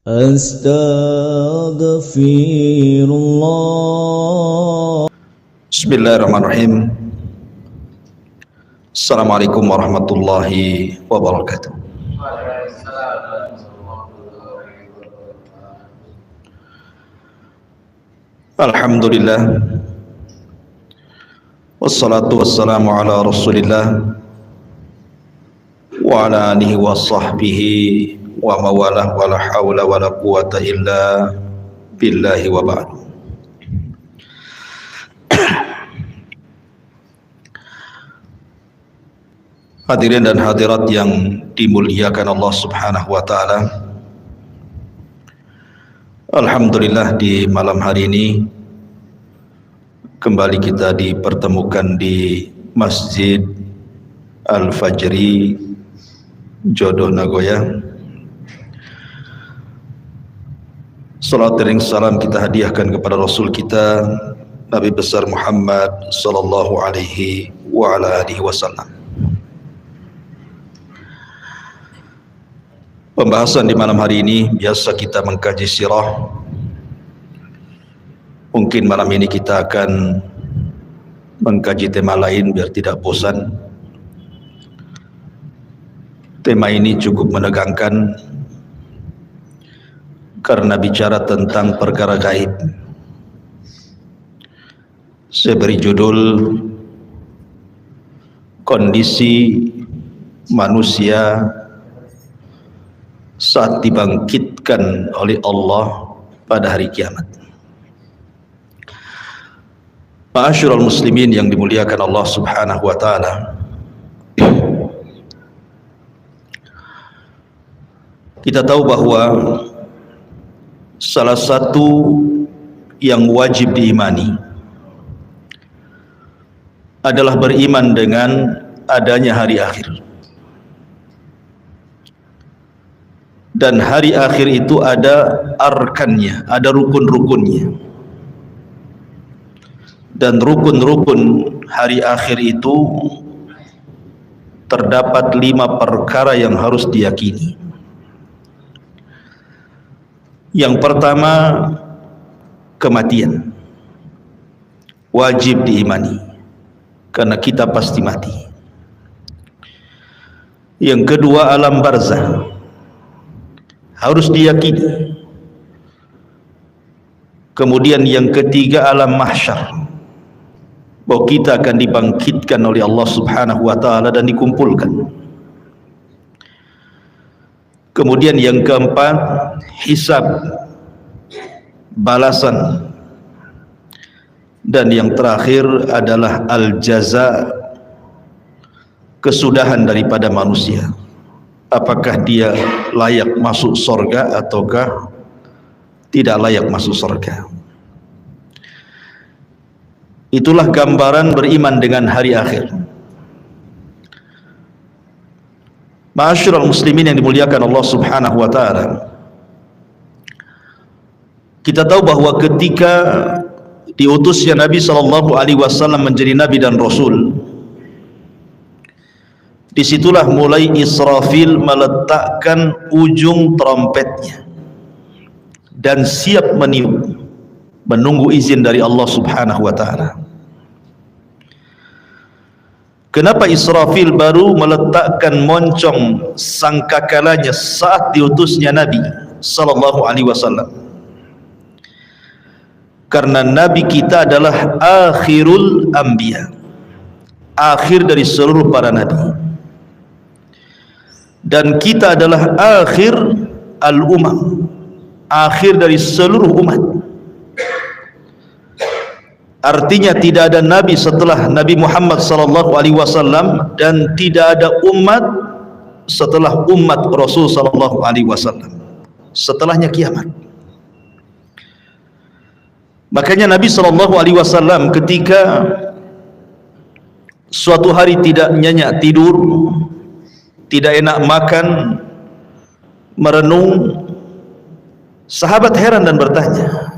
Astaghfirullah. Bismillahirrahmanirrahim. Assalamualaikum warahmatullahi wabarakatuh. Alhamdulillah, wassalatu wassalamu ala rasulillah wa ala alihi wa sahbihi wa mawalah wa la hawla wa la quwata illa billahi wa ba'du. Hadirin dan hadirat yang dimuliakan Allah Subhanahu wa taala. Alhamdulillah, di malam hari ini kembali kita dipertemukan di Masjid Al-Fajri Jodoh Nagoya. Salat dan salam kita hadiahkan kepada Rasul kita Nabi besar Muhammad sallallahu alaihi wa ala alihi wasallam. Pembahasan di malam hari ini biasa kita mengkaji sirah. Mungkin malam ini kita akan mengkaji tema lain biar tidak bosan. Tema ini cukup menegangkan karena bicara tentang perkara gaib. Saya beri judul kondisi manusia saat dibangkitkan oleh Allah pada hari kiamat. Ma'asyiral muslimin yang dimuliakan Allah Subhanahu wa taala. Kita tahu bahwa salah satu yang wajib diimani adalah beriman dengan adanya hari akhir. Dan hari akhir itu ada arkannya, ada rukun-rukunnya. Dan rukun-rukun hari akhir itu terdapat 5 perkara yang harus diyakini. Yang pertama, kematian. Wajib diimani, karena kita pasti mati. Yang kedua, alam barzah. Harus diyakini. Kemudian yang ketiga, alam mahsyar, bahwa kita akan dibangkitkan oleh Allah Subhanahu wa taala dan dikumpulkan. Kemudian yang keempat, hisab, balasan. Dan yang terakhir adalah al-jaza, kesudahan daripada manusia. Apakah dia layak masuk surga ataukah tidak layak masuk surga. Itulah gambaran beriman dengan hari akhir. Ma'asyiral muslimin yang dimuliakan Allah Subhanahu wa taala. Kita tahu bahwa ketika diutusnya Nabi sallallahu alaihi wasallam menjadi nabi dan rasul, disitulah mulai Israfil meletakkan ujung trompetnya dan siap meniup, menunggu izin dari Allah Subhanahu wa taala. Kenapa Israfil baru meletakkan moncong sangkakalanya saat diutusnya Nabi sallallahu alaihi wasallam? Karena Nabi kita adalah akhirul anbiya, akhir dari seluruh para nabi. Dan kita adalah akhir al-umam, akhir dari seluruh umat. Artinya tidak ada nabi setelah Nabi Muhammad sallallahu alaihi wasallam dan tidak ada umat setelah umat Rasul sallallahu alaihi wasallam. Setelahnya kiamat. Makanya Nabi sallallahu alaihi wasallam ketika suatu hari tidak nyenyak tidur, tidak enak makan, merenung, sahabat heran dan bertanya.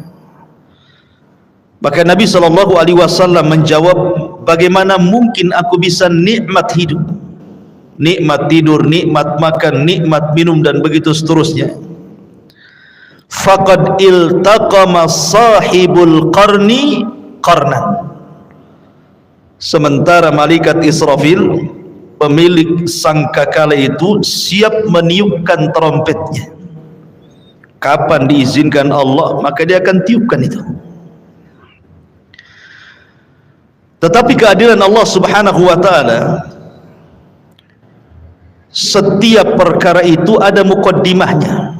Maka Nabi sallallahu alaihi wasallam menjawab, bagaimana mungkin aku bisa nikmat hidup, nikmat tidur, nikmat makan, nikmat minum dan begitu seterusnya, faqad iltaqama sahibul qarni qarnan. Sementara malaikat Israfil, pemilik sangkakala itu, siap meniupkan trompetnya. Kapan diizinkan Allah, maka dia akan tiupkan itu. Tetapi keadilan Allah Subhanahu wa ta'ala, setiap perkara itu ada muqaddimahnya.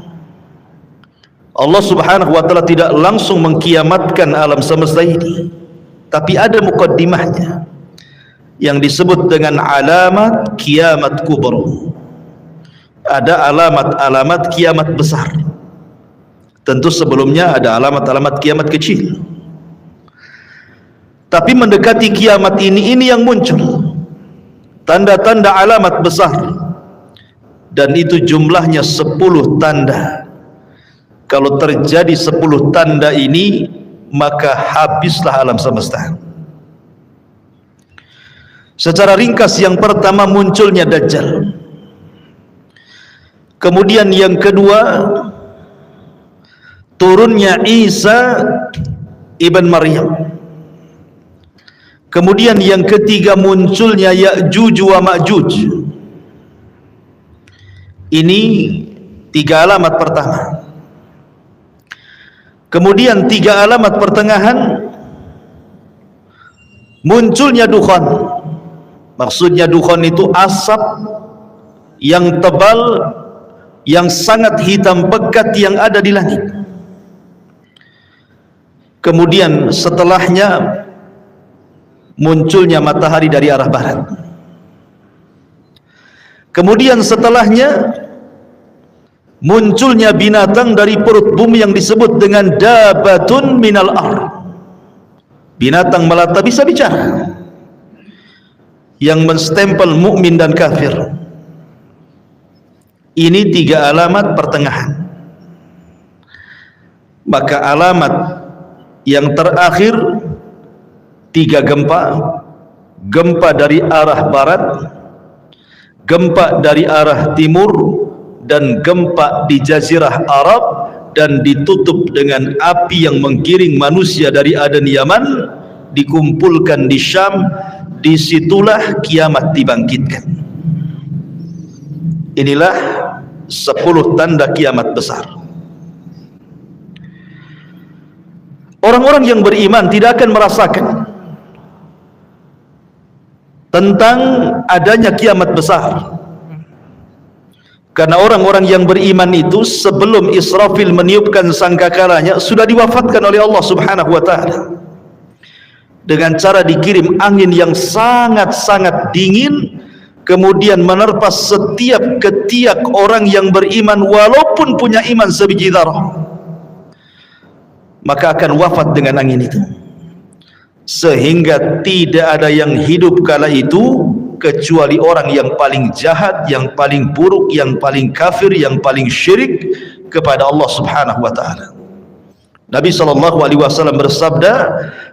Allah Subhanahu wa ta'ala tidak langsung mengkiamatkan alam semesta ini, tapi ada muqaddimahnya yang disebut dengan alamat kiamat kubra. Ada alamat-alamat kiamat besar. Tentu sebelumnya ada alamat-alamat kiamat kecil. Tapi mendekati kiamat ini yang muncul tanda-tanda alamat besar, dan itu jumlahnya 10 tanda. Kalau terjadi 10 tanda ini, maka habislah alam semesta. Secara ringkas, yang pertama munculnya Dajjal. Kemudian yang kedua, turunnya Isa ibn Maryam. Kemudian yang ketiga, munculnya Ya'juj wa Ma'juj. Ini 3 alamat pertama. Kemudian 3 alamat pertengahan, munculnya dukhan. Maksudnya dukhan itu asap yang tebal, yang sangat hitam pekat yang ada di langit. Kemudian setelahnya munculnya matahari dari arah barat. Kemudian setelahnya munculnya binatang dari perut bumi yang disebut dengan dabatun minal ard. Binatang melata bisa bicara, yang menstempel mukmin dan kafir. Ini 3 alamat pertengahan. Maka alamat yang terakhir, 3 gempa. Gempa dari arah barat, gempa dari arah timur, dan gempa di Jazirah Arab, dan ditutup dengan api yang menggiring manusia dari Aden Yaman, dikumpulkan di Syam. Disitulah kiamat dibangkitkan. Inilah 10 tanda kiamat besar. Orang-orang yang beriman tidak akan merasakan tentang adanya kiamat besar, karena orang-orang yang beriman itu sebelum Israfil meniupkan sangkakalanya sudah diwafatkan oleh Allah Subhanahu wa ta'ala dengan cara dikirim angin yang sangat-sangat dingin, kemudian menerpa setiap ketiak orang yang beriman walaupun punya iman sebiji zarah, maka akan wafat dengan angin itu. Sehingga tidak ada yang hidup kala itu kecuali orang yang paling jahat, yang paling buruk, yang paling kafir, yang paling syirik kepada Allah Subhanahu wa ta'ala. Nabi SAW bersabda,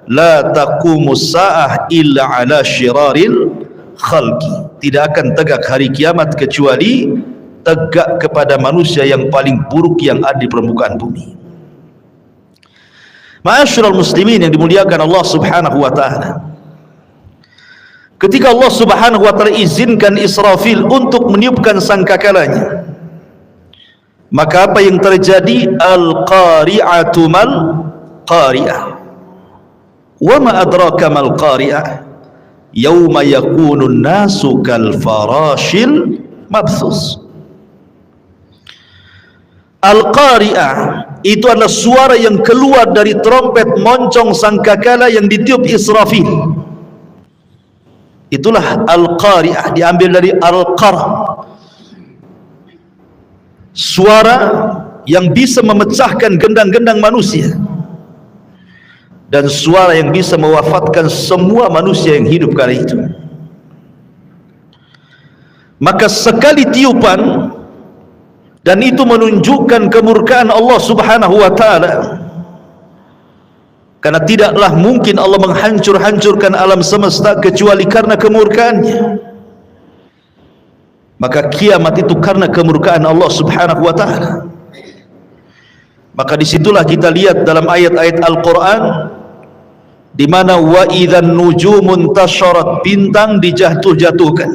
la taqumus sa'ah illa ala syiraril khalqi. Tidak akan tegak hari kiamat kecuali tegak kepada manusia yang paling buruk yang ada di permukaan bumi. Ma'asyiral muslimin yang dimuliakan Allah Subhanahu wa ta'ala, ketika Allah Subhanahu wa ta'ala izinkan Israfil untuk meniupkan sangkakalanya, maka apa yang terjadi? Al-qari'atu mal qari'ah. Wa ma adraka mal qari'ah? Yauma yakunun nasu kal farashil mabthus. Al-qari'ah itu adalah suara yang keluar dari trompet moncong sangkakala yang ditiup Israfil. Itulah al-qari'ah, diambil dari al-qara, suara yang bisa memecahkan gendang-gendang manusia, dan suara yang bisa mewafatkan semua manusia yang hidup kala itu. Maka sekali tiupan, dan itu menunjukkan kemurkaan Allah Subhanahu wa ta'ala, karena tidaklah mungkin Allah menghancur-hancurkan alam semesta kecuali karena kemurkaannya. Maka kiamat itu karena kemurkaan Allah Subhanahu wa ta'ala. Maka disitulah kita lihat dalam ayat-ayat Al-Quran di mana wa idzan nujumun tasyarat, bintang dijatuh-jatuhkan,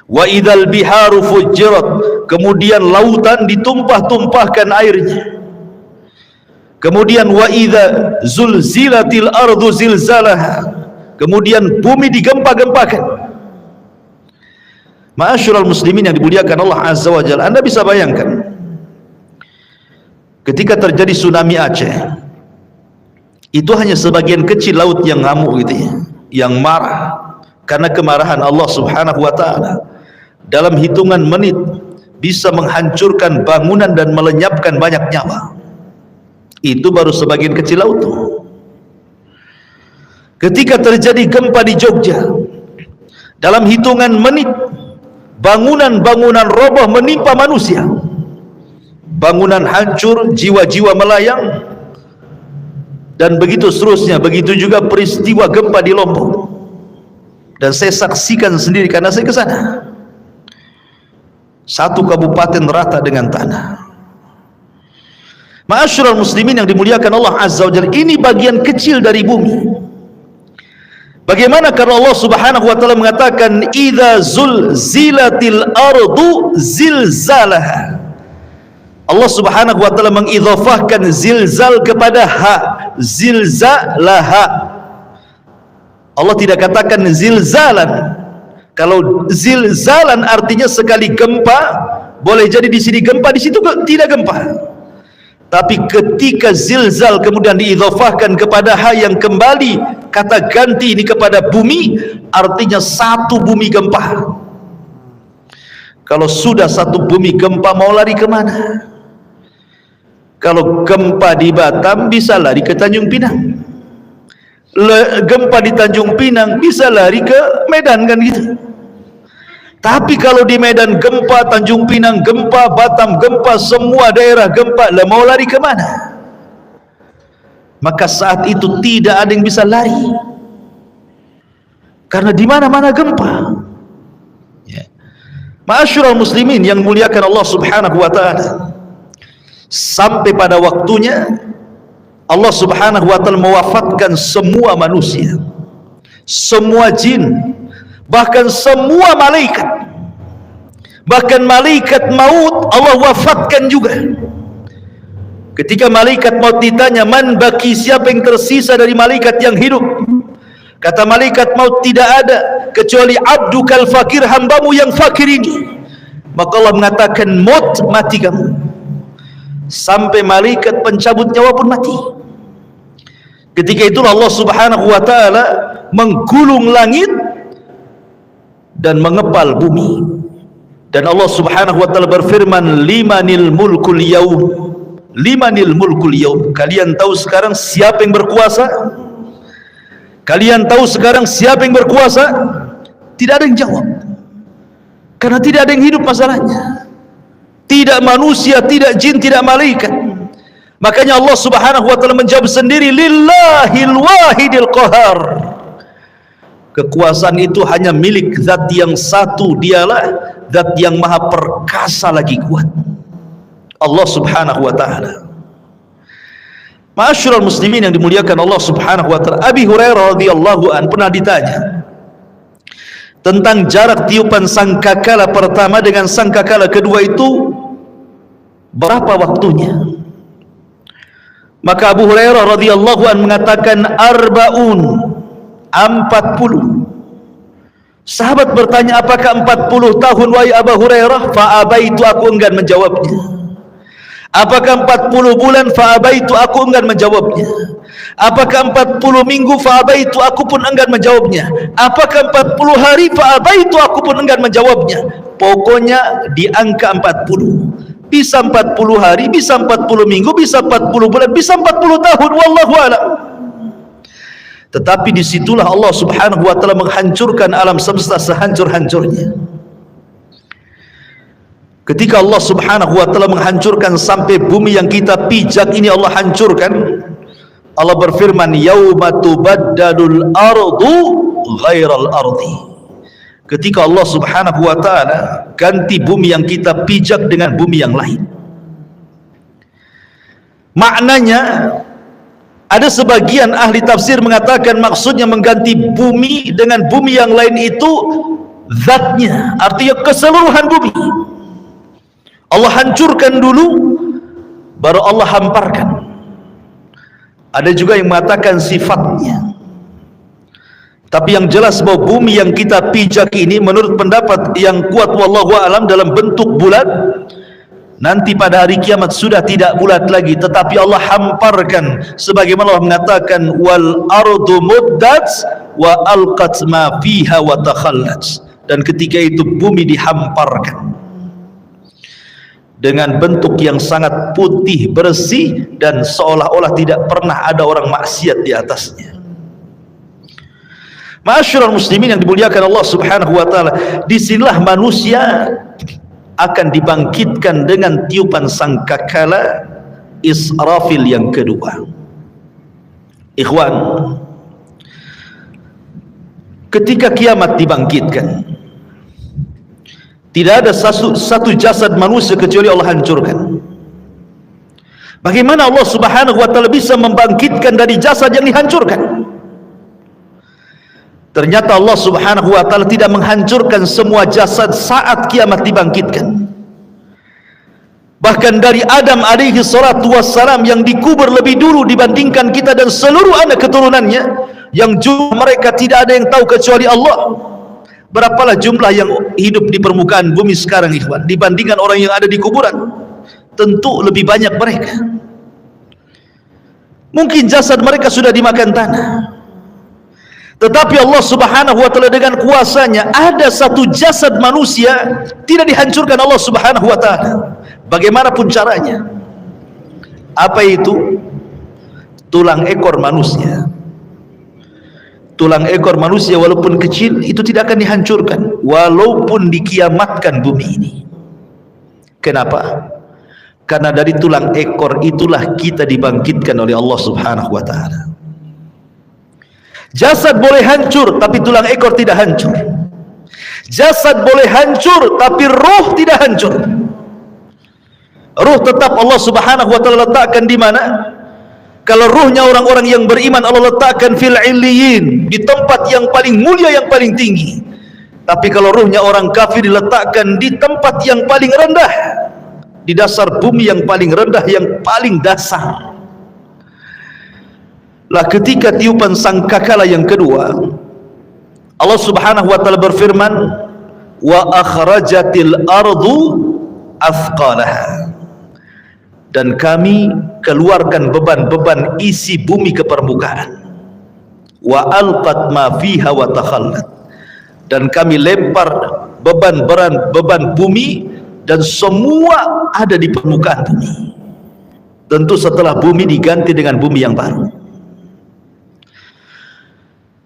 wa idzal biharu fujirat, kemudian lautan ditumpah-tumpahkan airnya, kemudian wa idza zulzilatil ardu zilzalaha, kemudian bumi digempa-gempakan. Ma'asyiral muslimin yang dimuliakan Allah Azza wa Jalla, Anda bisa bayangkan ketika terjadi tsunami Aceh, itu hanya sebagian kecil laut yang ngamuk gitu ya, yang marah karena kemarahan Allah Subhanahu wa taala. Dalam hitungan menit bisa menghancurkan bangunan dan melenyapkan banyak nyawa. Itu baru sebagian kecil laut. Ketika terjadi gempa di Jogja, dalam hitungan menit bangunan-bangunan roboh menimpa manusia, bangunan hancur, jiwa-jiwa melayang, dan begitu seterusnya. Begitu juga peristiwa gempa di Lombok, dan saya saksikan sendiri karena saya ke sana. Satu kabupaten rata dengan tanah. Ma'asyiral muslimin yang dimuliakan Allah Azza wa Jalla, ini bagian kecil dari bumi. Bagaimana karena Allah Subhanahu wa taala mengatakan idza zulzilatil ardu zilzalaha. Allah Subhanahu wa taala mengidhafahkan zilzal kepada ha, zilzalaha. Allah tidak katakan zilzalan. Kalau zilzalan artinya sekali gempa, boleh jadi di sini gempa, di situ tidak gempa. Tapi ketika zilzal kemudian diidhafahkan kepada ha yang kembali kata ganti ini kepada bumi, artinya satu bumi gempa. Kalau sudah satu bumi gempa, mau lari kemana? Kalau gempa di Batam bisa lari ke Tanjung Pinang, gempa di Tanjung Pinang bisa lari ke Medan, kan gitu. Tapi kalau di Medan gempa, Tanjung Pinang gempa, Batam gempa, semua daerah gempa, lah mau lari kemana? Maka saat itu tidak ada yang bisa lari, karena di mana-mana gempa. Ya. Ma'asyiral muslimin yang muliakan Allah Subhanahu wa taala, sampai pada waktunya Allah Subhanahu wa taala mewafatkan semua manusia, semua jin, bahkan semua malaikat. Bahkan malaikat maut Allah wafatkan juga. Ketika malaikat maut ditanya, man baki, siapa yang tersisa dari malaikat yang hidup? Kata malaikat maut, tidak ada kecuali abdukal fakir, hambamu yang fakir ini. Maka Allah mengatakan, maut, mati kamu. Sampai malaikat pencabut nyawa pun mati. Ketika itulah Allah Subhanahu wa taala menggulung langit dan mengepal bumi. Dan Allah Subhanahu wa taala berfirman, limanil mulkul yaum, limanil mulkul yaum. Kalian tahu sekarang siapa yang berkuasa? Kalian tahu sekarang siapa yang berkuasa? Tidak ada yang jawab, karena tidak ada yang hidup masalahnya. Tidak manusia, tidak jin, tidak malaikat. Makanya Allah Subhanahu wa taala menjawab sendiri, lillahil wahidil qahar. Kekuasaan itu hanya milik zat yang satu, dialah zat yang maha perkasa lagi kuat, Allah Subhanahu wa taala. Ma'asyiral muslimin yang dimuliakan Allah Subhanahu wa taala, Abi Hurairah radhiyallahu an pernah ditanya tentang jarak tiupan sangkakala pertama dengan sangkakala kedua itu berapa waktunya. Maka Abu Hurairah radhiyallahu an mengatakan arba'un, 40. Sahabat bertanya, apakah 40 tahun wahai Abu Hurairah? Fa'abaitu, aku enggan menjawabnya. Apakah 40 bulan? Fa'abaitu, aku enggan menjawabnya. Apakah 40 minggu? Fa'abaitu, aku pun enggan menjawabnya. Apakah 40 hari? Fa'abaitu, aku pun enggan menjawabnya. Pokoknya di angka 40. Bisa 40 hari, bisa 40 minggu, bisa 40 bulan, bisa 40 tahun, wallahu a'lam. Tetapi disitulah Allah Subhanahu wa taala menghancurkan alam semesta sehancur-hancurnya. Ketika Allah Subhanahu wa taala menghancurkan sampai bumi yang kita pijak ini Allah hancurkan, Allah berfirman, yauma tubaddalul ardu ghairal ardi. Ketika Allah Subhanahu wa taala ganti bumi yang kita pijak dengan bumi yang lain. Maknanya, ada sebagian ahli tafsir mengatakan maksudnya mengganti bumi dengan bumi yang lain itu zatnya, artinya keseluruhan bumi. Allah hancurkan dulu, baru Allah hamparkan. Ada juga yang mengatakan sifatnya. Tapi yang jelas bahwa bumi yang kita pijak ini menurut pendapat yang kuat wallahu a'lam dalam bentuk bulat, nanti pada hari kiamat sudah tidak bulat lagi, tetapi Allah hamparkan sebagaimana Allah mengatakan wal ardu muddat wa alqat ma fiha wa takhallat. Dan ketika itu bumi dihamparkan dengan bentuk yang sangat putih bersih dan seolah-olah tidak pernah ada orang maksiat di atasnya. Ma'asyiral muslimin yang dimuliakan Allah Subhanahu wa taala, disinilah manusia akan dibangkitkan dengan tiupan sangkakala Israfil yang kedua. Ikhwan, ketika kiamat dibangkitkan, tidak ada satu jasad manusia kecuali Allah hancurkan. Bagaimana Allah Subhanahu wa taala bisa membangkitkan dari jasad yang dihancurkan? Ternyata Allah Subhanahu wa taala tidak menghancurkan semua jasad saat kiamat dibangkitkan. Bahkan dari Adam alaihi salatu wassalam yang dikubur lebih dulu dibandingkan kita dan seluruh anak keturunannya, yang jumlah mereka tidak ada yang tahu kecuali Allah. Berapalah jumlah yang hidup di permukaan bumi sekarang, ikhwan, dibandingkan orang yang ada di kuburan? Tentu lebih banyak mereka. Mungkin jasad mereka sudah dimakan tanah, tetapi Allah Subhanahu wa taala dengan kuasanya ada satu jasad manusia tidak dihancurkan Allah Subhanahu wa taala. Bagaimanapun caranya. Apa itu? Tulang ekor manusia. Tulang ekor manusia walaupun kecil itu tidak akan dihancurkan walaupun dikiamatkan bumi ini. Kenapa? Karena dari tulang ekor itulah kita dibangkitkan oleh Allah Subhanahu wa taala. Jasad boleh hancur tapi tulang ekor tidak hancur. Jasad boleh hancur tapi roh tidak hancur. Roh tetap Allah Subhanahu wa taala letakkan di mana? Kalau ruhnya orang-orang yang beriman Allah letakkan fil illiyin, di tempat yang paling mulia, yang paling tinggi. Tapi kalau ruhnya orang kafir diletakkan di tempat yang paling rendah, di dasar bumi yang paling rendah, yang paling dasar. Lah ketika tiupan sangkakala yang kedua, Allah Subhanahu wa taala berfirman, wa akhrajatil ardu athqalaha, dan kami keluarkan beban-beban isi bumi ke permukaan. Wa alqat ma fiha wa takhallat, dan kami lempar beban bumi dan semua ada di permukaan bumi. Tentu setelah bumi diganti dengan bumi yang baru.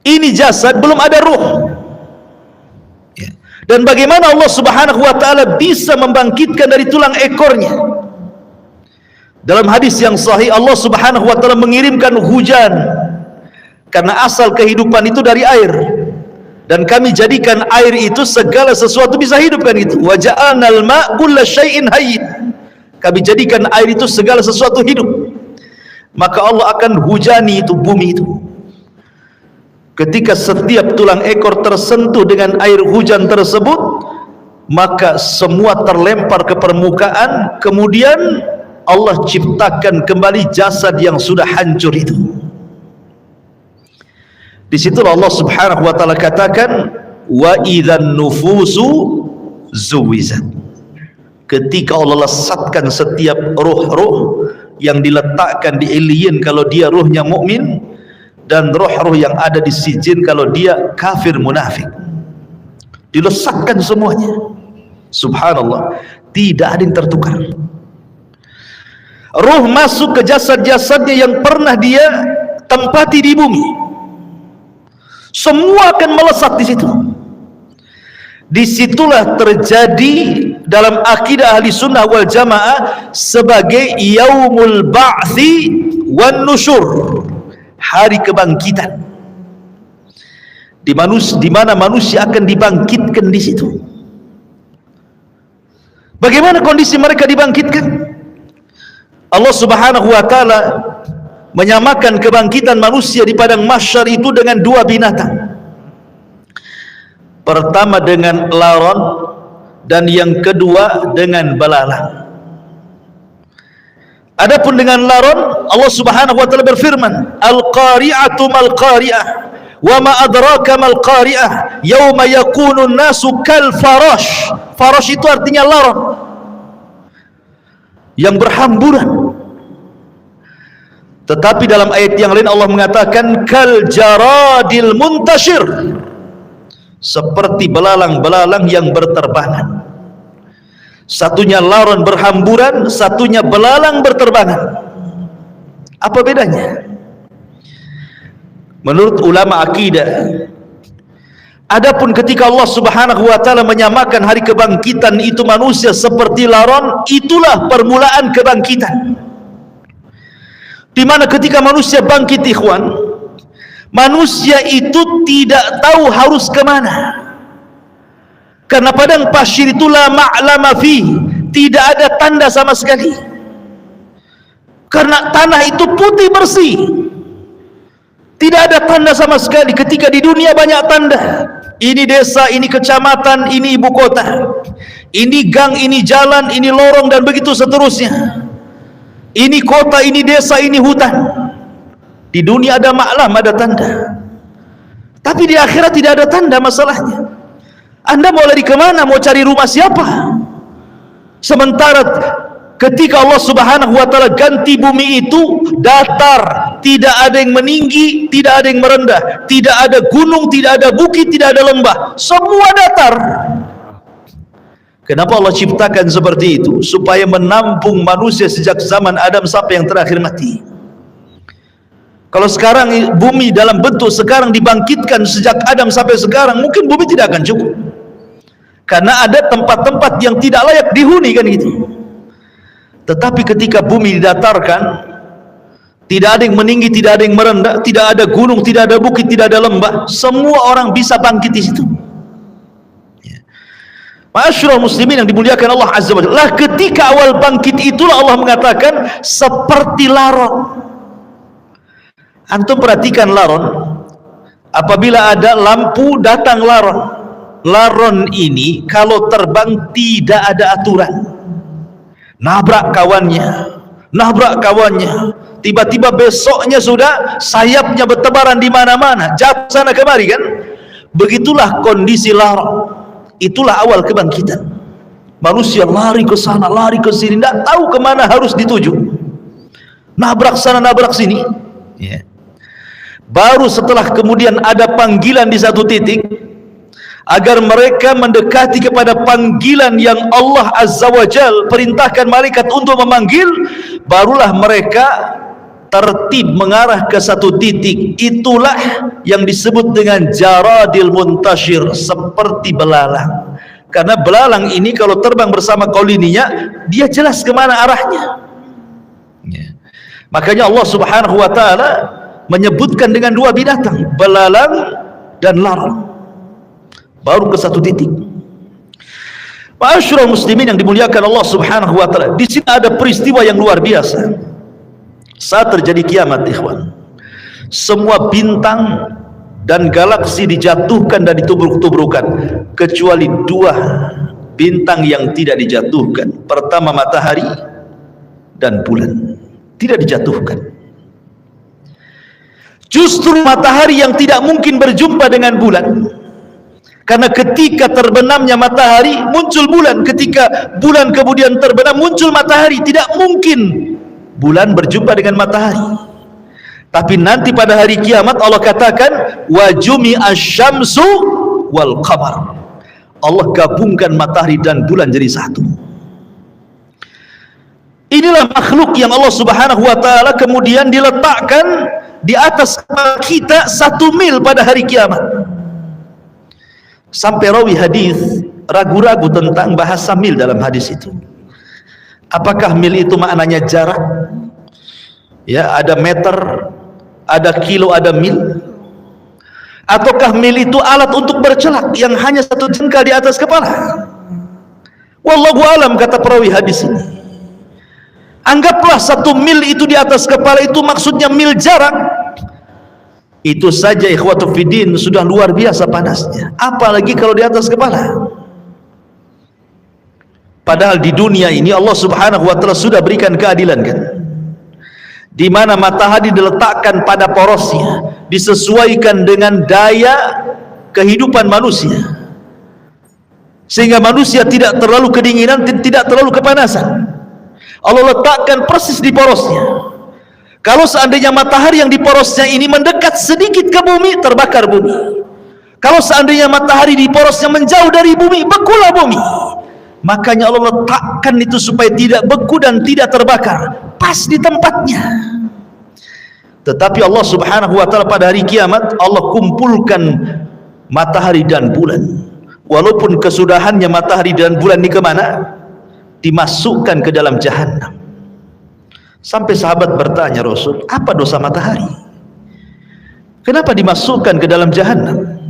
Ini jasad, belum ada ruh. Dan bagaimana Allah Subhanahu wa taala bisa membangkitkan dari tulang ekornya? Dalam hadis yang sahih Allah Subhanahu wa taala mengirimkan hujan, karena asal kehidupan itu dari air, dan kami jadikan air itu segala sesuatu bisa hidup, kan itu. Wa ja'alnal ma' kulla syai'in hayyin, kami jadikan air itu segala sesuatu hidup. Maka Allah akan hujani itu bumi itu. Ketika setiap tulang ekor tersentuh dengan air hujan tersebut, maka semua terlempar ke permukaan. Kemudian Allah ciptakan kembali jasad yang sudah hancur itu. Disitulah Allah Subhanahu wa taala katakan, wa idzan nufusu zuwizat, ketika Allah lesatkan setiap ruh-ruh yang diletakkan di illiyin kalau dia ruhnya mukmin, dan roh-roh yang ada di sijin kalau dia kafir munafik, dilesatkan semuanya. Subhanallah, tidak ada yang tertukar. Roh masuk ke jasad-jasadnya yang pernah dia tempati di bumi, semua akan melesat di situ. Disitulah terjadi dalam akidah ahli sunnah wal jamaah sebagai yaumul ba'thi wan nusyur, hari kebangkitan, di mana manusia akan dibangkitkan di situ. Bagaimana kondisi mereka dibangkitkan? Allah Subhanahu wa taala menyamakan kebangkitan manusia di padang mahsyar itu dengan dua binatang. Pertama dengan laron, dan yang kedua dengan belalang. Adapun dengan laron, Allah Subhanahu wa taala berfirman, Al-qari'atu mal-qari'ah, wa ma adraka mal-qari'ah, yauma yakunu an-nasu kal farash. Farash itu artinya laron yang berhamburan. Tetapi dalam ayat yang lain Allah mengatakan kal jaradil muntashir, seperti belalang-belalang yang berterbangan. Satunya laron berhamburan, satunya belalang berterbangan. Apa bedanya? Menurut ulama akidah, adapun ketika Allah Subhanahu wa taala menyamakan hari kebangkitan itu manusia seperti laron, itulah permulaan kebangkitan. Di mana ketika manusia bangkit, ikhwan, manusia itu tidak tahu harus kemana, karena padang pasir itu la ma'lama fi, tidak ada tanda sama sekali, karena tanah itu putih bersih, tidak ada tanda sama sekali. Ketika di dunia banyak tanda, ini desa, ini kecamatan, ini ibu kota, ini gang, ini jalan, ini lorong, dan begitu seterusnya. Ini kota, ini desa, ini hutan. Di dunia ada maklam, ada tanda. Tapi di akhirat tidak ada tanda. Masalahnya, Anda mau lari kemana? Mau cari rumah siapa? Sementara ketika Allah Subhanahu wa taala ganti bumi itu datar, tidak ada yang meninggi, tidak ada yang merendah, tidak ada gunung, tidak ada bukit, tidak ada lembah, semua datar. Kenapa Allah ciptakan seperti itu? Supaya menampung manusia sejak zaman Adam sampai yang terakhir mati. Kalau sekarang bumi dalam bentuk sekarang dibangkitkan sejak Adam sampai sekarang, mungkin bumi tidak akan cukup, karena ada tempat-tempat yang tidak layak dihuni, kan gitu. Tetapi ketika bumi didatarkan, tidak ada yang meninggi, tidak ada yang merendah, tidak ada gunung, tidak ada bukit, tidak ada lembah, semua orang bisa bangkit di situ. Ma'asyiral muslimin yang dimuliakan Allah Azza wa Jalla, ketika awal bangkit itulah Allah mengatakan seperti laron. Antum perhatikan laron, apabila ada lampu datang laron. Laron ini kalau terbang tidak ada aturan. Nabrak kawannya, tiba-tiba besoknya sudah sayapnya bertebaran di mana-mana, jatuh sana kemari, kan? Begitulah kondisi laron. Itulah awal kebangkitan. Manusia lari ke sana, lari ke sini, tidak tahu kemana harus dituju, nabrak sana, nabrak sini. Baru setelah kemudian ada panggilan di satu titik, agar mereka mendekati kepada panggilan yang Allah Azza wa Jal perintahkan malaikat untuk memanggil, barulah mereka tertib mengarah ke satu titik. Itulah yang disebut dengan jaradil muntashir, seperti belalang. Karena belalang ini kalau terbang bersama koloninya, dia jelas kemana arahnya. Makanya Allah Subhanahu wa taala menyebutkan dengan dua binatang, belalang dan laron, baru ke satu titik. Ma'asyiral muslimin yang dimuliakan Allah Subhanahu wa taala, di sini ada peristiwa yang luar biasa. Saat terjadi kiamat, ikhwan, semua bintang dan galaksi dijatuhkan dan ditubruk-tubrukan, kecuali dua bintang yang tidak dijatuhkan. Pertama matahari dan bulan tidak dijatuhkan. Justru matahari yang tidak mungkin berjumpa dengan bulan, karena ketika terbenamnya matahari muncul bulan, ketika bulan kemudian terbenam muncul matahari. Tidak mungkin bulan berjumpa dengan matahari. Tapi nanti pada hari kiamat Allah katakan wa jumi'asy syamsu wal qamar, Allah gabungkan matahari dan bulan jadi satu. Inilah makhluk yang Allah Subhanahu wa taala kemudian diletakkan di atas kita 1 mil pada hari kiamat. Sampai rawi hadis ragu-ragu tentang bahasa mil dalam hadis itu. Apakah mil itu maknanya jarak? Ya, ada meter, ada kilo, ada mil. Ataukah mil itu alat untuk bercelak yang hanya 1 jengkal di atas kepala? Wallahu alam, kata perawi hadis ini. Anggaplah 1 mil itu di atas kepala itu maksudnya mil jarak. Itu saja ikhwatu fiddin sudah luar biasa panasnya. Apalagi kalau di atas kepala. Padahal di dunia ini Allah Subhanahu wa taala sudah berikan keadilan kan. Di mana matahari diletakkan pada porosnya, disesuaikan dengan daya kehidupan manusia. Sehingga manusia tidak terlalu kedinginan, tidak terlalu kepanasan. Allah letakkan persis di porosnya. Kalau seandainya matahari yang di porosnya ini mendekat sedikit ke bumi, terbakar bumi. Kalau seandainya matahari di porosnya menjauh dari bumi, bekulah bumi. Makanya Allah letakkan itu supaya tidak beku dan tidak terbakar, pas di tempatnya. Tetapi Allah Subhanahu wa taala pada hari kiamat Allah kumpulkan matahari dan bulan. Walaupun kesudahannya matahari dan bulan ini kemana? Dimasukkan ke dalam jahanam. Sampai sahabat bertanya, Rasul, apa dosa matahari? Kenapa dimasukkan ke dalam jahanam?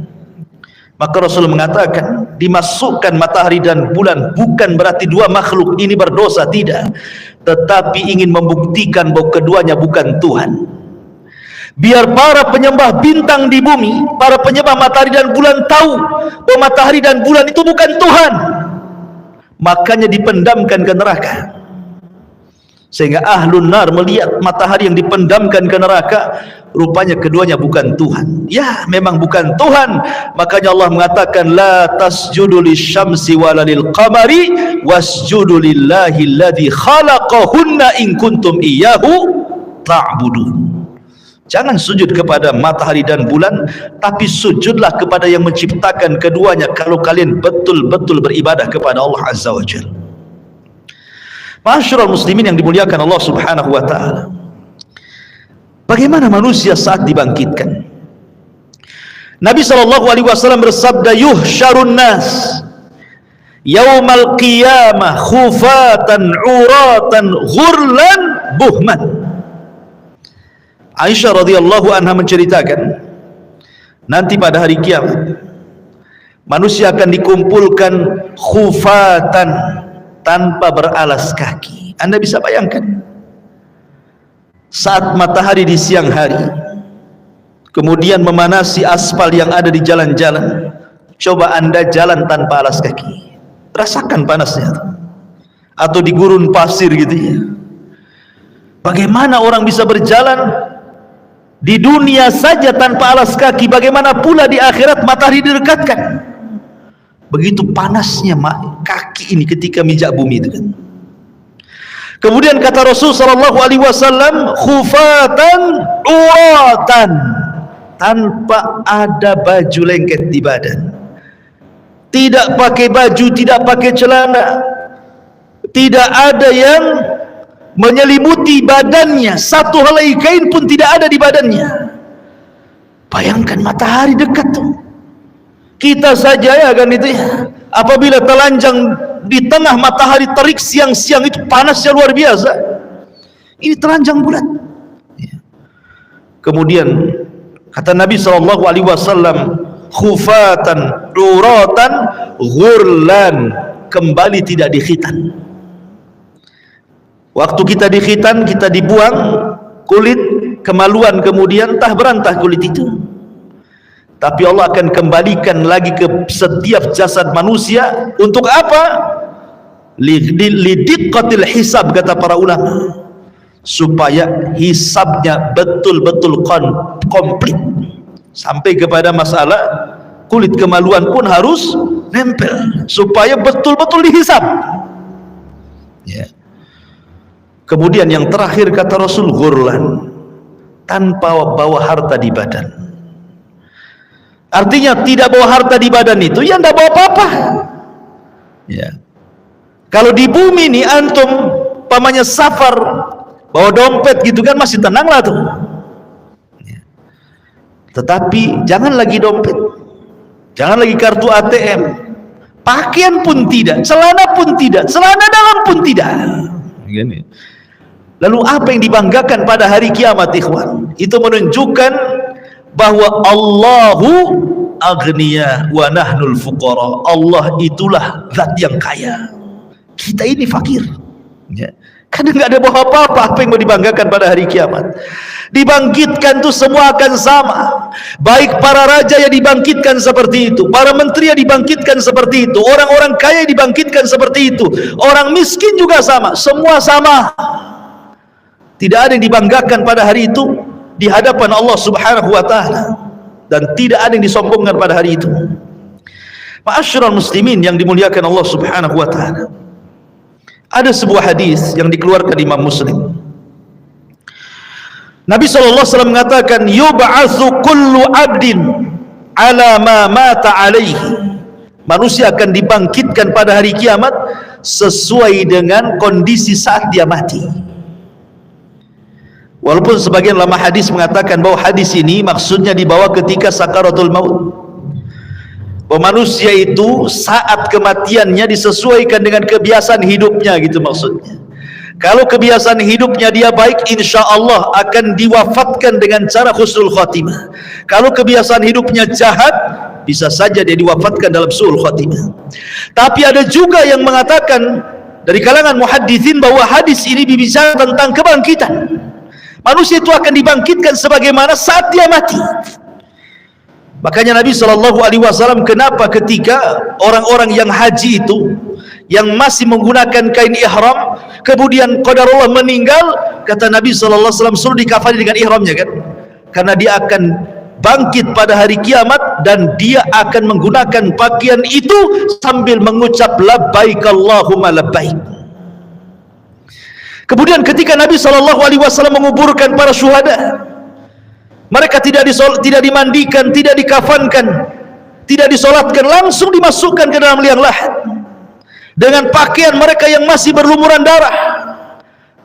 Maka Rasul mengatakan, dimasukkan matahari dan bulan bukan berarti dua makhluk ini berdosa, tidak, tetapi ingin membuktikan bahwa keduanya bukan Tuhan. Biar para penyembah bintang di bumi, para penyembah matahari dan bulan tahu bahwa matahari dan bulan itu bukan Tuhan. Makanya dipendamkan ke neraka. Sehingga ahlun nar melihat matahari yang dipendamkan ke neraka, rupanya keduanya bukan Tuhan. Ya, memang bukan Tuhan. Makanya Allah mengatakan, la tasjudu lisyamsi wala lilqamari wasjudu lillahi alladhi khalaqahunna in kuntum iyyahu ta'budun. Jangan sujud kepada matahari dan bulan, tapi sujudlah kepada yang menciptakan keduanya kalau kalian betul-betul beribadah kepada Allah Azza wa Jalla. Ma'asyiral muslimin yang dimuliakan Allah Subhanahu wa taala. Bagaimana manusia saat dibangkitkan? Nabi sallallahu alaihi wasallam bersabda, yuhsyarun nas yaumal qiyamah khufatan uratan ghurlan buhman. Aisyah radhiyallahu anha menceritakan, nanti pada hari kiamat manusia akan dikumpulkan khufatan, tanpa beralas kaki. Anda bisa bayangkan saat matahari di siang hari kemudian memanasi aspal yang ada di jalan-jalan. Coba Anda jalan tanpa alas kaki, rasakan panasnya. Atau di gurun pasir gitu ya. Bagaimana orang bisa berjalan di dunia saja tanpa alas kaki, bagaimana pula di akhirat matahari didekatkan? Begitu panasnya kaki ini ketika mijak bumi itu kan. Kemudian kata Rasul sallallahu alaihi wasallam, khufatan uratan, tanpa ada baju lengket di badan. Tidak pakai baju, tidak pakai celana. Tidak ada yang menyelimuti badannya, satu helai kain pun tidak ada di badannya. Bayangkan matahari dekat tuh. Kita saja ya kan itu ya, apabila telanjang di tengah matahari terik siang-siang itu panasnya luar biasa. Ini telanjang bulat. Kemudian kata Nabi sallallahu alaihi wasallam, khufatan uratan ghurlan, kembali tidak dikhitan. Waktu kita dikhitan, kita dibuang kulit, kemaluan, kemudian entah berantah kulit itu. Tapi Allah akan kembalikan lagi ke setiap jasad manusia. Untuk apa? Lidiqqatil hisab, kata para ulama, supaya hisabnya betul-betul komplit. Sampai kepada masalah kulit kemaluan pun harus nempel, supaya betul-betul dihisab ya. Kemudian yang terakhir kata Rasul, ghurlan, tanpa bawa harta di badan. Artinya tidak bawa harta di badan itu ya tidak bawa apa-apa ya. Kalau di bumi ini antum pamannya safar bawa dompet gitu kan masih tenang lah tuh ya. Tetapi jangan lagi dompet, jangan lagi kartu ATM, pakaian pun tidak, celana pun tidak, celana dalam pun tidak gini. Lalu apa yang dibanggakan pada hari kiamat ikhwan? Itu menunjukkan bahwa Allahu aghniya wa nahnul fuqara. Allah itulah zat yang kaya, kita ini fakir ya. Karena nggak ada bawa apa-apa yang mau dibanggakan pada hari kiamat. Dibangkitkan tuh semua akan sama. Baik para raja yang dibangkitkan seperti itu, para menteri yang dibangkitkan seperti itu, orang-orang kaya yang dibangkitkan seperti itu, orang miskin juga sama, semua sama. Tidak ada yang dibanggakan pada hari itu di hadapan Allah Subhanahu wa taala, dan tidak ada yang disombongkan pada hari itu. Ma'asyiral muslimin yang dimuliakan Allah Subhanahu wa taala. Ada sebuah hadis yang dikeluarkan Imam Muslim. Nabi SAW mengatakan, yub'atsu kullu 'abdin 'ala ma mata 'alaihi. Manusia akan dibangkitkan pada hari kiamat sesuai dengan kondisi saat dia mati. Walaupun sebagian ulama hadis mengatakan bahwa hadis ini maksudnya dibawa ketika sakaratul maut. Bahwa manusia itu saat kematiannya disesuaikan dengan kebiasaan hidupnya, gitu maksudnya. Kalau kebiasaan hidupnya dia baik, insya Allah akan diwafatkan dengan cara husnul khatimah. Kalau kebiasaan hidupnya jahat, bisa saja dia diwafatkan dalam su'ul khatimah. Tapi ada juga yang mengatakan dari kalangan muhadditsin bahwa hadis ini berbicara tentang kebangkitan. Manusia itu akan dibangkitkan sebagaimana saat dia mati. Makanya Nabi SAW, kenapa ketika orang-orang yang haji itu, yang masih menggunakan kain ihram, kemudian qadarullah meninggal, kata Nabi SAW, suruh dikafani dengan ihramnya, kan? Karena dia akan bangkit pada hari kiamat, dan dia akan menggunakan pakaian itu sambil mengucap labbaik Allahumma labbaik. Kemudian ketika Nabi SAW menguburkan para syuhada, mereka tidak dimandikan, tidak dikafankan, tidak disolatkan, langsung dimasukkan ke dalam liang lahat dengan pakaian mereka yang masih berlumuran darah,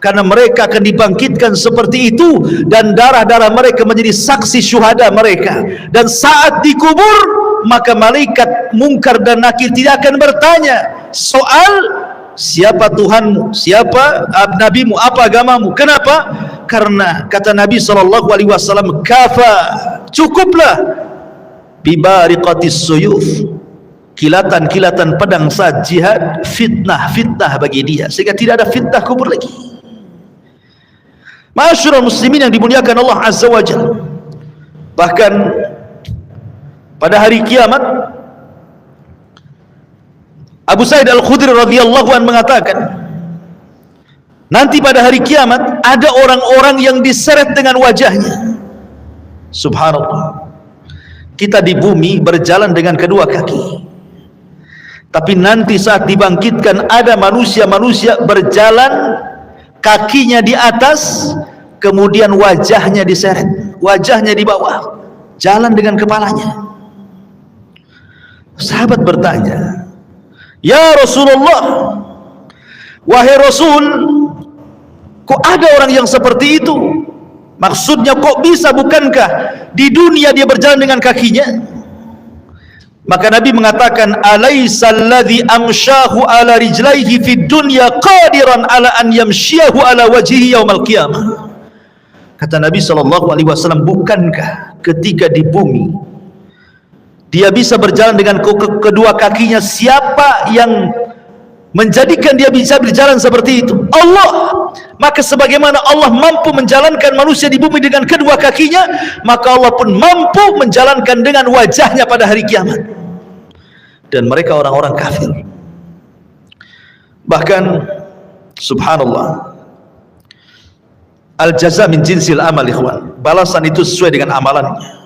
karena mereka akan dibangkitkan seperti itu, dan darah-darah mereka menjadi saksi syuhada mereka. Dan saat dikubur, maka malaikat mungkar dan nakir tidak akan bertanya soal siapa Tuhanmu, siapa nabimu, apa agamamu. Kenapa? Karena kata Nabi SAW, kafa, cukuplah bibariqatis suyuf, kilatan-kilatan pedang saat jihad, fitnah bagi dia, sehingga tidak ada fitnah kubur lagi. Ma'asyiral muslimin yang dimuliakan Allah Azza wa Jalla, bahkan pada hari kiamat Abu Sa'id Al-Khudri radhiyallahu anhu mengatakan, nanti pada hari kiamat ada orang-orang yang diseret dengan wajahnya. Subhanallah. Kita di bumi berjalan dengan kedua kaki, tapi nanti saat dibangkitkan ada manusia-manusia berjalan kakinya di atas, kemudian wajahnya diseret, wajahnya di bawah, jalan dengan kepalanya. Sahabat bertanya, ya Rasulullah, wahai Rasul, kok ada orang yang seperti itu? Maksudnya kok bisa, bukankah di dunia dia berjalan dengan kakinya? Maka Nabi mengatakan, alaisa alladhi amshahu ala rijlaihi fid dunya qadiran ala an yamshiyahu ala wajhihi yaumal qiyamah. Kata Nabi SAW, bukankah ketika di bumi dia bisa berjalan dengan kedua kakinya, siapa yang menjadikan dia bisa berjalan seperti itu? Allah. Maka sebagaimana Allah mampu menjalankan manusia di bumi dengan kedua kakinya, maka Allah pun mampu menjalankan dengan wajahnya pada hari kiamat. Dan mereka orang-orang kafir. Bahkan subhanallah, al-jaza min jinsil amal, ikhwan. Balasan itu sesuai dengan amalannya.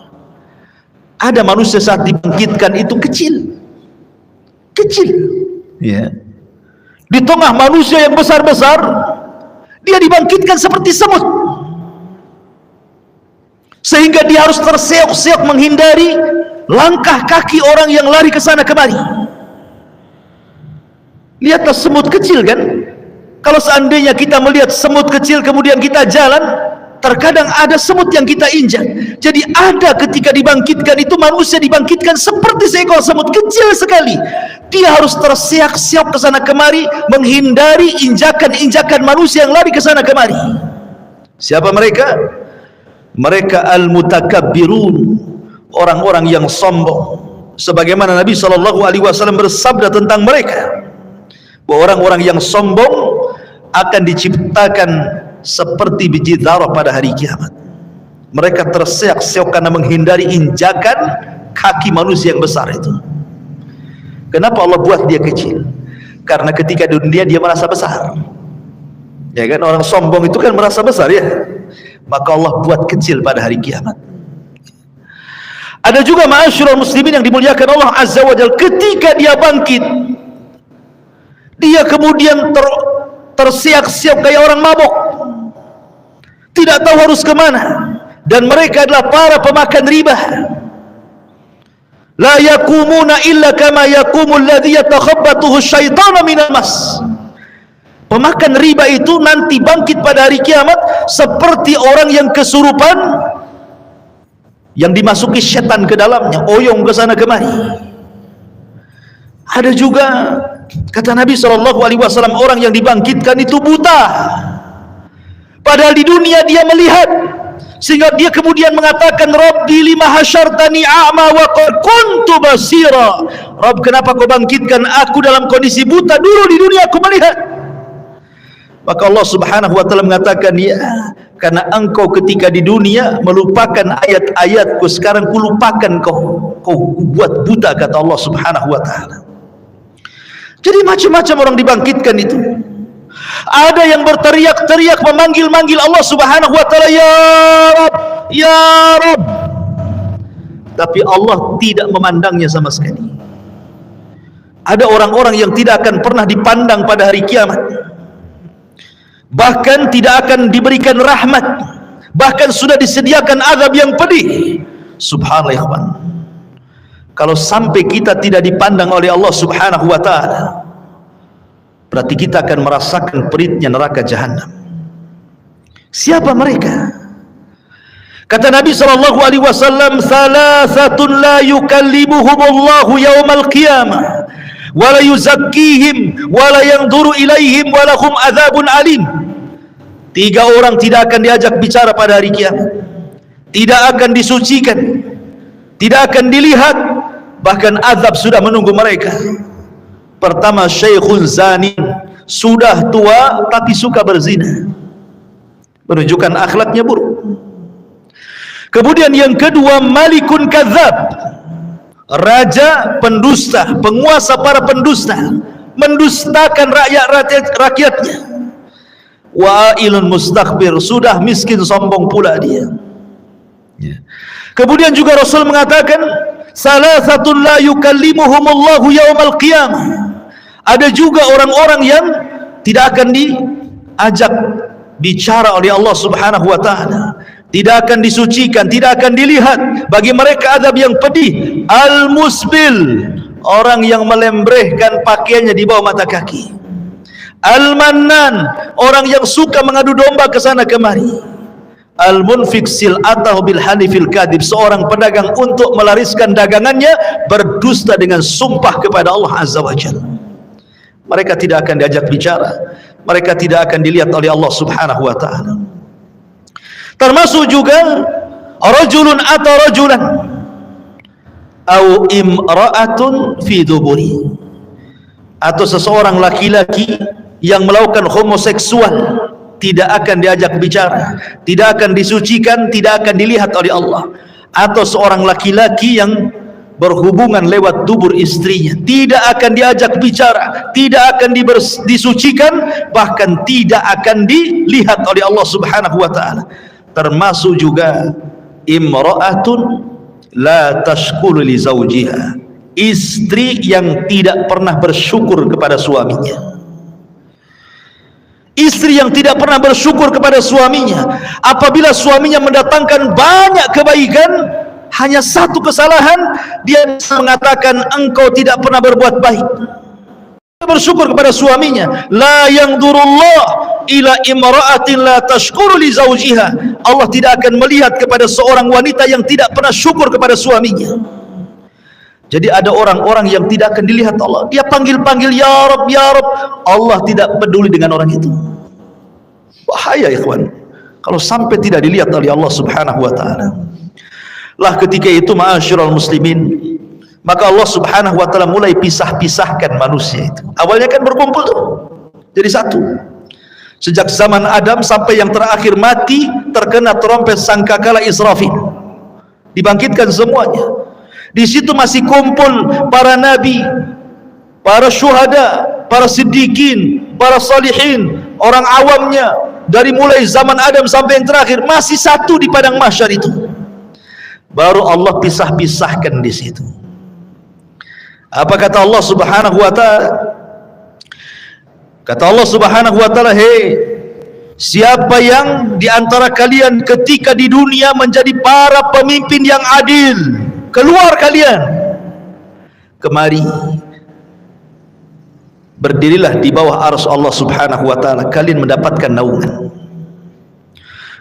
Ada manusia saat dibangkitkan itu kecil, ya. Di tengah manusia yang besar-besar, dia dibangkitkan seperti semut, sehingga dia harus terseok-seok menghindari langkah kaki orang yang lari ke sana kemari. Lihatlah semut kecil, kan? Kalau seandainya kita melihat semut kecil kemudian kita jalan, terkadang ada semut yang kita injak. Jadi ada ketika dibangkitkan itu, manusia dibangkitkan seperti seekor semut kecil sekali. Dia harus terseok-seok ke sana kemari menghindari injakan-injakan manusia yang lari ke sana kemari. Siapa mereka? Mereka al-mutakabbirun, orang-orang yang sombong. Sebagaimana Nabi SAW bersabda tentang mereka, bahwa orang-orang yang sombong akan diciptakan seperti biji zarah pada hari kiamat. Mereka terseok-seok karena menghindari injakan kaki manusia yang besar itu. Kenapa Allah buat dia kecil? Karena ketika di dunia dia merasa besar. Ya kan, orang sombong itu kan merasa besar ya. Maka Allah buat kecil pada hari kiamat. Ada juga ma'asyiral muslimin yang dimuliakan Allah Azza wa Jalla, ketika dia bangkit, dia kemudian tersiak-siak kayak orang mabuk, tidak tahu harus kemana. Dan mereka adalah para pemakan riba. La yakumuna illa kama yakumul ladzi yatakhabbathu asyaitanu minal mas. Pemakan riba itu nanti bangkit pada hari kiamat seperti orang yang kesurupan, yang dimasuki setan ke dalamnya, oyong ke sana kemari. Ada juga kata Nabi SAW, orang yang dibangkitkan itu buta, padahal di dunia dia melihat, sehingga dia kemudian mengatakan, Rabbi lima hasyartani a'ma wa qad kuntu basira. Rabb, kenapa kau bangkitkan aku dalam kondisi buta? Dulu di dunia aku melihat. Maka Allah Subhanahu wa taala mengatakan, ya, karena engkau ketika di dunia melupakan ayat-ayatku, sekarang kulupakan kau buat buta, kata Allah Subhanahu wa taala. Jadi macam-macam orang dibangkitkan itu. Ada yang berteriak-teriak memanggil-manggil Allah Subhanahu wa taala, ya Rabb, ya Rabb. Tapi Allah tidak memandangnya sama sekali. Ada orang-orang yang tidak akan pernah dipandang pada hari kiamat. Bahkan tidak akan diberikan rahmat, bahkan sudah disediakan azab yang pedih. Subhanallah ya kawan. Kalau sampai kita tidak dipandang oleh Allah Subhanahu wa taala, berarti kita akan merasakan peritnya neraka jahanam. Siapa mereka? Kata Nabi SAW, salasatun la yukallimuhumullahu yaumal qiyamah wala yuzakkihim wala yanzuru ilaihim walahum adzabun alim. 3 orang tidak akan diajak bicara pada hari kiamat, tidak akan disucikan, tidak akan dilihat, bahkan azab sudah menunggu mereka. Pertama, syekhun zani, sudah tua tapi suka berzina, menunjukkan akhlaknya buruk. Kemudian yang kedua, malikun kadzab, raja pendusta, penguasa para pendusta, mendustakan rakyatnya. Wa'ilun mustakbir, sudah miskin sombong pula dia. Kemudian juga Rasul mengatakan, salasatun la yukallimuhumullahu yaumal qiyamah. Ada juga orang-orang yang tidak akan diajak bicara oleh Allah Subhanahu wa taala, tidak akan disucikan, tidak akan dilihat. Bagi mereka azab yang pedih. Al-musbil, orang yang melembrehkan pakaiannya di bawah mata kaki. Al-mannan, orang yang suka mengadu domba ke sana kemari. Al-munfik sil'atahu bil halifil kadhib, seorang pedagang untuk melariskan dagangannya berdusta dengan sumpah kepada Allah Azza wa Jalla. Mereka tidak akan diajak bicara, mereka tidak akan dilihat oleh Allah Subhanahu wa taala. Termasuk juga rajulun atau rajulan au imra'atun fi duburi, atau seseorang laki-laki yang melakukan homoseksual, tidak akan diajak bicara, tidak akan disucikan, tidak akan dilihat oleh Allah. Atau seorang laki-laki yang berhubungan lewat dubur istrinya, tidak akan diajak bicara, tidak akan disucikan, bahkan tidak akan dilihat oleh Allah Subhanahu wa taala. Termasuk juga imra'atun la tashkuru li zawjiha, istri yang tidak pernah bersyukur kepada suaminya. Istri yang tidak pernah bersyukur kepada suaminya, apabila suaminya mendatangkan banyak kebaikan, hanya satu kesalahan dia bisa mengatakan engkau tidak pernah berbuat baik. Bersyukur kepada suaminya. La yanzurullah ila imra'atin la tashkuru li zawjiha, Allah tidak akan melihat kepada seorang wanita yang tidak pernah syukur kepada suaminya. Jadi ada orang-orang yang tidak akan dilihat Allah. Dia panggil-panggil ya Rabb, ya Rabb, Allah tidak peduli dengan orang itu. Bahaya ikhwan, kalau sampai tidak dilihat oleh Allah Subhanahu wa taala. Lah ketika itu ma'asyiral muslimin, maka Allah Subhanahu wa taala mulai pisah-pisahkan manusia itu. Awalnya kan berkumpul tuh jadi satu. Sejak zaman Adam sampai yang terakhir mati terkena trompet sangkakala Israfil, dibangkitkan semuanya. Di situ masih kumpul para nabi, para syuhada, para siddiqin, para salihin, orang awamnya, dari mulai zaman Adam sampai yang terakhir masih satu di padang mahsyar itu. Baru Allah pisah-pisahkan di situ. Apa kata Allah Subhanahu wa taala? Kata Allah Subhanahu wa taala, "Hei, siapa yang di antara kalian ketika di dunia menjadi para pemimpin yang adil, keluar kalian. Kemari, berdirilah di bawah arsy Allah Subhanahu wa taala, kalian mendapatkan naungan."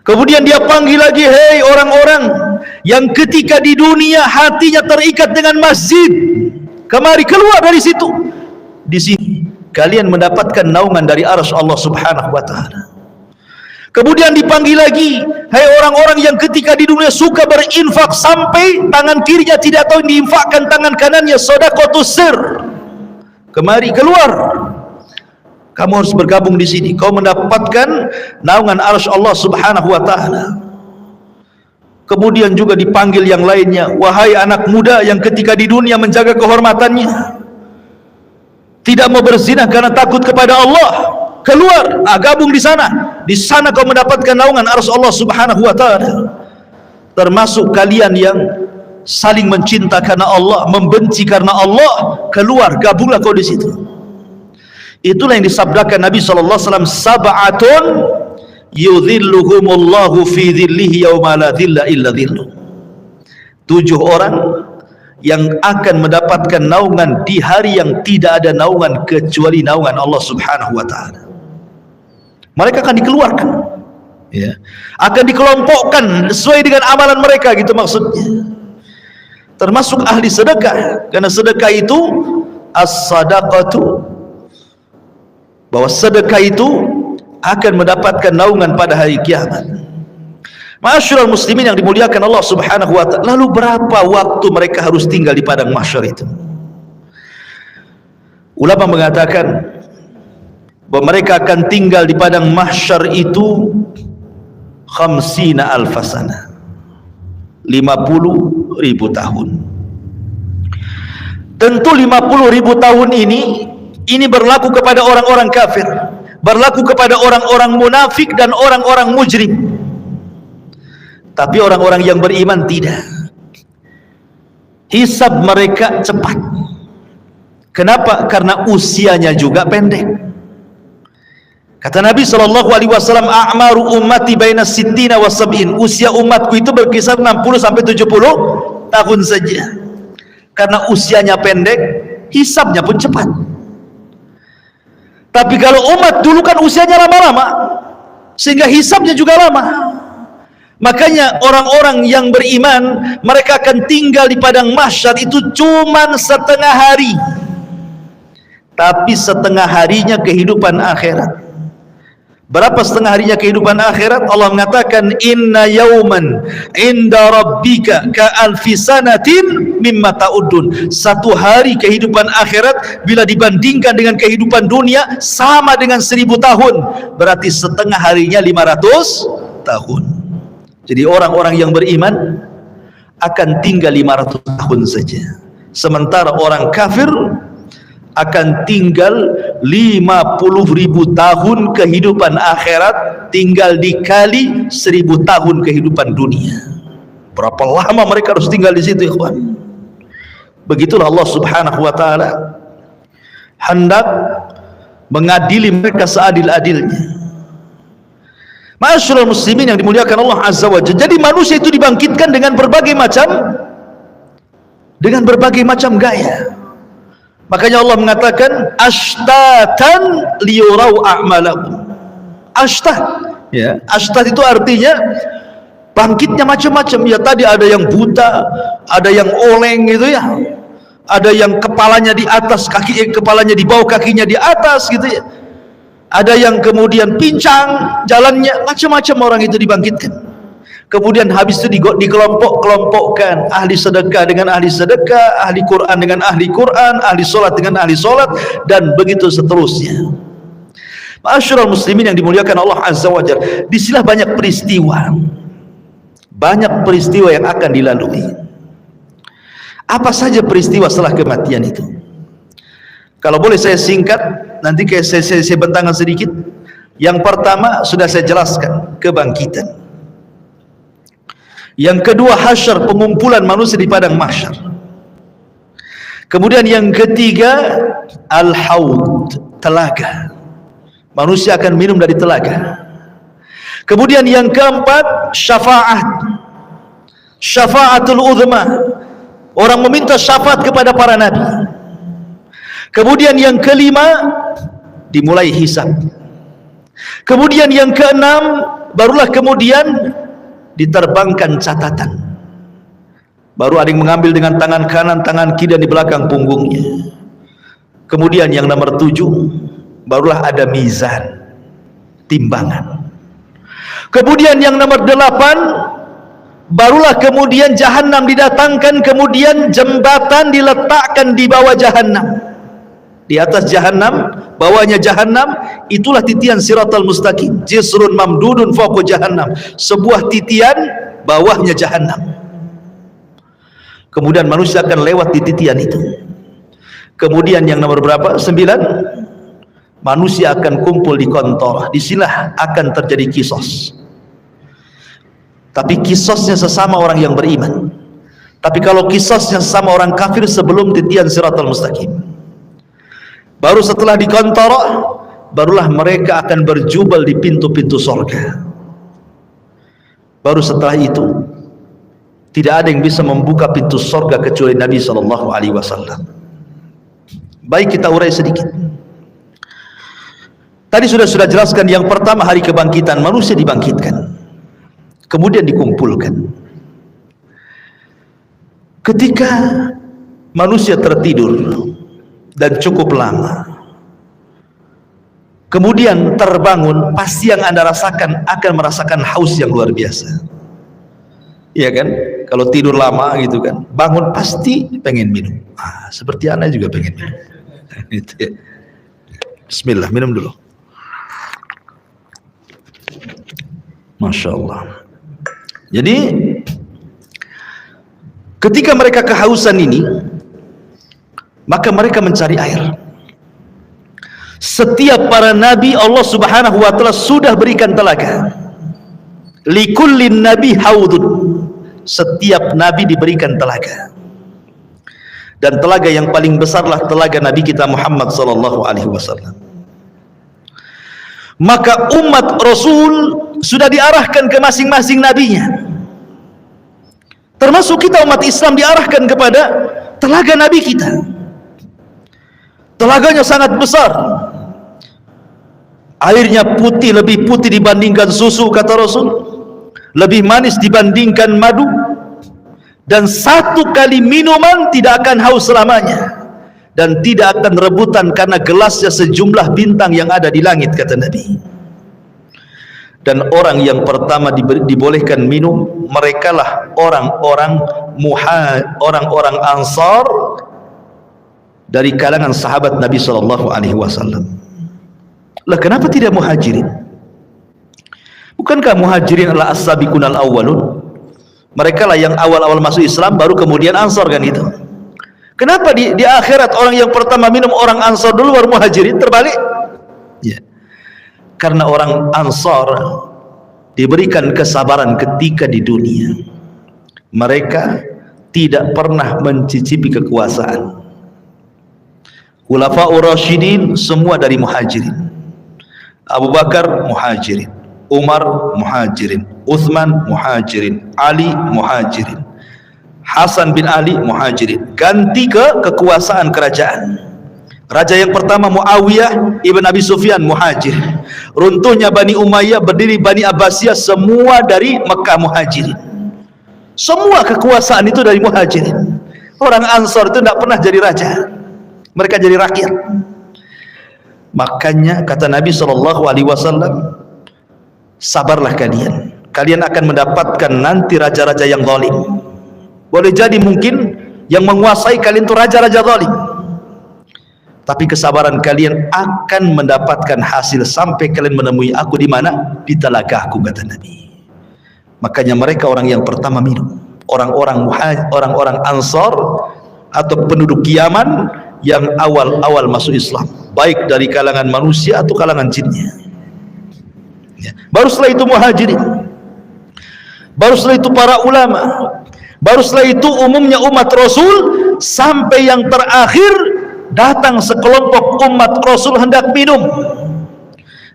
Kemudian dia panggil lagi, "Hei orang-orang yang ketika di dunia hatinya terikat dengan masjid, kemari keluar dari situ. Di sini kalian mendapatkan naungan dari arsy Allah Subhanahu wa taala." Kemudian dipanggil lagi, "Hai orang-orang yang ketika di dunia suka berinfak sampai tangan kirinya tidak tahu diinfakkan tangan kanannya, sedekahus sir. Kemari keluar. Kamu harus bergabung di sini. Kau mendapatkan naungan arsy Allah Subhanahu wa taala." Kemudian juga dipanggil yang lainnya, "Wahai anak muda yang ketika di dunia menjaga kehormatannya, tidak mau berzina karena takut kepada Allah, keluar, gabung di sana. Di sana kau mendapatkan naungan arsy Allah Subhanahu wa taala." Termasuk kalian yang saling mencinta karena Allah, membenci karena Allah, keluar, gabunglah kau di situ. Itulah yang disabdakan Nabi sallallahu alaihi wasallam, "Sab'atun yudhilluhumullahu fi dhillihi yauma la dhilla illa dhilluh." 7 orang yang akan mendapatkan naungan di hari yang tidak ada naungan kecuali naungan Allah Subhanahu wa taala. Mereka akan dikeluarkan, ya, akan dikelompokkan sesuai dengan amalan mereka, gitu maksudnya. Termasuk ahli sedekah, karena sedekah itu as-sadaqatu, bahwa sedekah itu akan mendapatkan naungan pada hari kiamat. Ma'asyiral muslimin yang dimuliakan Allah Subhanahu wa taala, lalu berapa waktu mereka harus tinggal di padang mahsyar itu? Ulama mengatakan bahwa mereka akan tinggal di padang mahsyar itu 50 alfasana, 50.000 tahun. Tentu 50.000 tahun ini berlaku kepada orang-orang kafir, berlaku kepada orang-orang munafik dan orang-orang mujrim. Tapi orang-orang yang beriman tidak. Hisab mereka cepat. Kenapa? Karena usianya juga pendek. Kata Nabi SAW, "A'maru ummati baina sittina wa sab'in." Usia umatku itu berkisar 60 sampai 70 tahun saja. Karena usianya pendek, hisabnya pun cepat. Tapi kalau umat dulu kan usianya lama-lama, sehingga hisabnya juga lama. Makanya orang-orang yang beriman, mereka akan tinggal di padang mahsyar itu cuman setengah hari, tapi setengah harinya kehidupan akhirat. Berapa setengah harinya kehidupan akhirat? Allah mengatakan, "Inna yauman inda rabbika ka alfi sanatin mimma ta'udun." Satu hari kehidupan akhirat bila dibandingkan dengan kehidupan dunia sama dengan 1000 tahun. Berarti setengah harinya 500 tahun. Jadi orang-orang yang beriman akan tinggal 500 tahun saja. Sementara orang kafir akan tinggal 50.000 tahun kehidupan akhirat, tinggal dikali 1000 tahun kehidupan dunia. Berapa lama mereka harus tinggal di situ, ikhwan? Begitulah Allah Subhanahu wa taala hendak mengadili mereka seadil-adilnya. Ma'asyiral muslimin yang dimuliakan Allah Azza wa Jalla. Jadi manusia itu dibangkitkan dengan berbagai macam gaya. Makanya Allah mengatakan ashtatan liyurau a'malakum. Ashtat, ya, ashtat itu artinya bangkitnya macam-macam. Ya, tadi ada yang buta, ada yang oleng gitu ya, ada yang kepalanya di atas, kepalanya di bawah, kakinya di atas gitu ya, ada yang kemudian pincang jalannya, macam-macam orang itu dibangkitkan. Kemudian habis itu dikelompok-kelompokkan, ahli sedekah dengan ahli sedekah, ahli Quran dengan ahli Quran, ahli solat dengan ahli solat, dan begitu seterusnya. Ma'asyiral muslimin yang dimuliakan Allah Azza wa Jalla, disinilah banyak peristiwa yang akan dilalui. Apa saja peristiwa setelah kematian itu? Kalau boleh saya singkat, nanti saya bentangkan sedikit. Yang pertama sudah saya jelaskan, kebangkitan. Yang kedua, hasyar, pengumpulan manusia di padang mahsyar. Kemudian yang ketiga, al-haud, telaga. Manusia akan minum dari telaga. Kemudian yang keempat, syafa'atul uzma. Orang meminta syafaat kepada para nabi. Kemudian yang kelima, dimulai hisab. Kemudian yang keenam, barulah kemudian diterbangkan catatan. Baru ada yang mengambil dengan tangan kanan, tangan kiri, dan di belakang punggungnya. Kemudian yang nomor 7, barulah ada mizan, timbangan. Kemudian yang nomor 8, barulah kemudian jahanam didatangkan, kemudian jembatan diletakkan di bawah jahanam. Di atas jahanam, bawahnya jahanam, itulah titian siratal mustaqim, jisrun mamdudun fawqa jahannam, sebuah titian bawahnya jahanam. Kemudian manusia akan lewat di titian itu. Kemudian yang nomor berapa? 9, manusia akan kumpul di kontor. Disinilah akan terjadi kisos. Tapi kisosnya sesama orang yang beriman. Tapi kalau kisosnya sesama orang kafir sebelum titian siratal mustaqim. Baru setelah di kontor, barulah mereka akan berjubel di pintu-pintu sorga. Baru setelah itu, tidak ada yang bisa membuka pintu sorga kecuali Nabi SAW. Baik, kita urai sedikit. Tadi sudah jelaskan, yang pertama hari kebangkitan, manusia dibangkitkan, kemudian dikumpulkan. Ketika manusia tertidur dan cukup lama, kemudian terbangun, pasti yang Anda rasakan akan merasakan haus yang luar biasa. Iya kan? Kalau tidur lama gitu kan, bangun pasti pengen minum. Seperti Anda juga pengen minum. Bismillah, minum dulu. Masya Allah. Jadi ketika mereka kehausan ini, maka mereka mencari air. Setiap para nabi Allah Subhanahu wa taala sudah berikan telaga. Likullin nabi haudun. Setiap nabi diberikan telaga. Dan telaga yang paling besarlah telaga Nabi kita Muhammad sallallahu alaihi wasallam. Maka umat Rasul sudah diarahkan ke masing-masing nabinya. Termasuk kita umat Islam diarahkan kepada telaga nabi kita. Telaganya sangat besar. Airnya putih, lebih putih dibandingkan susu, kata Rasul. Lebih manis dibandingkan madu. Dan satu kali minuman tidak akan haus selamanya. Dan tidak akan rebutan karena gelasnya sejumlah bintang yang ada di langit, kata Nabi. Dan orang yang pertama dibolehkan minum, merekalah orang-orang Ansar dari kalangan sahabat Nabi SAW. Lah kenapa tidak Muhajirin? Bukankah Muhajirin adalah as-sabiqun al-awwalun? Mereka lah yang awal-awal masuk Islam, baru kemudian Ansar, kan itu. Kenapa di akhirat orang yang pertama minum orang Ansar dulu, baru Muhajirin? Terbalik? Ya. Karena orang Ansar diberikan kesabaran ketika di dunia. Mereka tidak pernah mencicipi kekuasaan. Khulafaur Rasyidin semua dari Muhajirin. Abu Bakar Muhajirin, Umar Muhajirin, Uthman Muhajirin, Ali Muhajirin, Hasan bin Ali Muhajirin. Ganti ke kekuasaan kerajaan. Raja yang pertama Muawiyah ibn Abi Sufyan Muhajir. Runtuhnya Bani Umayyah, berdiri Bani Abbasiyah, semua dari Mekah Muhajirin. Semua kekuasaan itu dari Muhajirin. Orang Ansar itu tidak pernah jadi raja, mereka jadi rakyat. Makanya kata Nabi SAW, sabarlah kalian, kalian akan mendapatkan nanti raja-raja yang zalim. Boleh jadi mungkin yang menguasai kalian itu raja-raja zalim. tapi kesabaran kalian akan mendapatkan hasil sampai kalian menemui aku di mana? Di telagaku, kata Nabi. Makanya mereka orang yang pertama minum, orang-orang Ansar atau penduduk Yaman yang awal-awal masuk Islam, baik dari kalangan manusia atau kalangan jinnya. Baru setelah itu Muhajirin, baru setelah itu para ulama, baru setelah itu umumnya umat Rasul, sampai yang terakhir datang sekelompok umat Rasul hendak minum.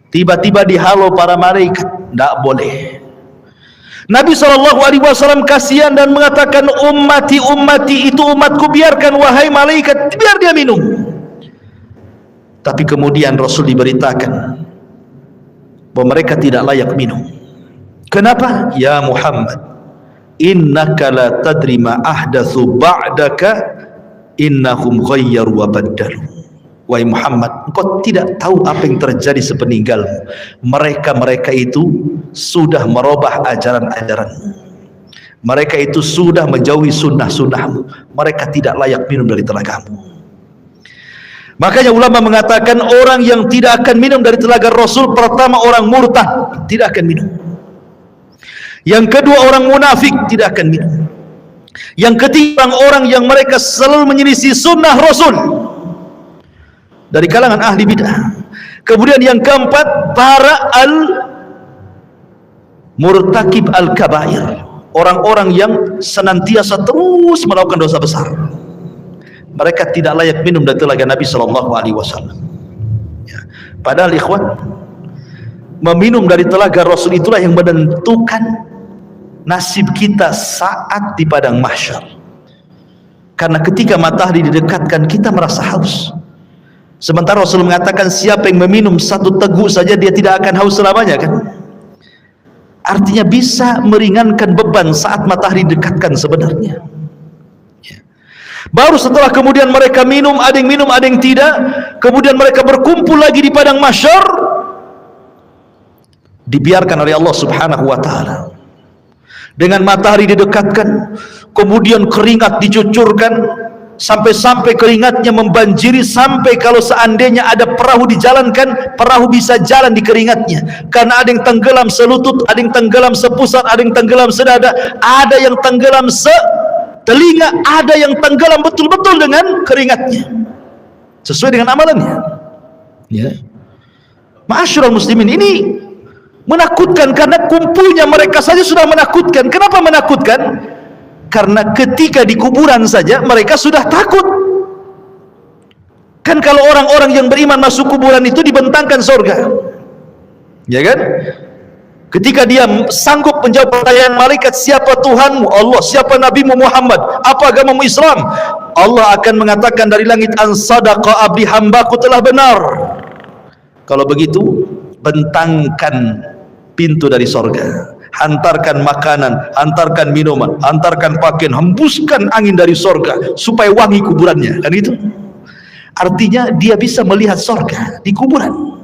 Tiba-tiba dihalau para malaikat, tidak boleh. Nabi SAW kasihan dan mengatakan, ummati itu umatku, biarkan wahai malaikat, biar dia minum. Tapi kemudian Rasul diberitakan bahwa mereka tidak layak minum. Kenapa? Ya Muhammad, innaka la tadri ma ahdatsu ba'daka innahum ghayyaru wa baddalu. Wahai Muhammad, engkau tidak tahu apa yang terjadi sepeninggalmu. Mereka itu sudah merubah ajaran-ajaranmu. Mereka itu sudah menjauhi sunnah-sunnahmu. Mereka tidak layak minum dari telagamu. Makanya ulama mengatakan orang yang tidak akan minum dari telaga Rasul, pertama orang murtad, tidak akan minum. Yang kedua orang munafik, tidak akan minum. Yang ketiga orang yang mereka selalu menyelisih sunnah Rasul dari kalangan ahli bid'ah. Kemudian yang keempat, para murtakib al-kabair, orang-orang yang senantiasa terus melakukan dosa besar. Mereka tidak layak minum dari telaga Nabi SAW. Ya. Padahal ikhwan, meminum dari telaga Rasul itulah yang menentukan nasib kita saat di padang mahsyar. Karena ketika matahari didekatkan, kita merasa haus. Sementara Rasul mengatakan siapa yang meminum satu teguk saja dia tidak akan haus selamanya, kan? Artinya bisa meringankan beban saat matahari dekatkan sebenarnya. Ya. Baru setelah kemudian mereka minum, ada yang minum, ada yang tidak. Kemudian mereka berkumpul lagi di padang mahsyar, dibiarkan oleh Allah Subhanahu wa taala. Dengan matahari didekatkan, kemudian keringat dicucurkan, sampai-sampai keringatnya membanjiri, sampai kalau seandainya ada perahu dijalankan, perahu bisa jalan di keringatnya. Karena ada yang tenggelam selutut, ada yang tenggelam sepusat, ada yang tenggelam sedada, ada yang tenggelam setelinga, ada yang tenggelam betul-betul dengan keringatnya, sesuai dengan amalannya. Ya. Ma'asyiral muslimin, ini menakutkan karena kumpulnya mereka saja sudah menakutkan. Kenapa menakutkan? Karena ketika di kuburan saja mereka sudah takut. Kan kalau orang-orang yang beriman masuk kuburan itu dibentangkan surga, ya kan? Ketika dia sanggup menjawab pertanyaan malaikat, siapa Tuhanmu? Allah. Siapa Nabimu Muhammad? Apa agamamu? Islam. Allah akan mengatakan dari langit, an sadaqa abdi, hambaku telah benar. Kalau begitu, bentangkan pintu dari surga, hantarkan makanan, hantarkan minuman, hantarkan pakaian, hembuskan angin dari surga supaya wangi kuburannya, kan itu. Artinya dia bisa melihat surga di kuburan.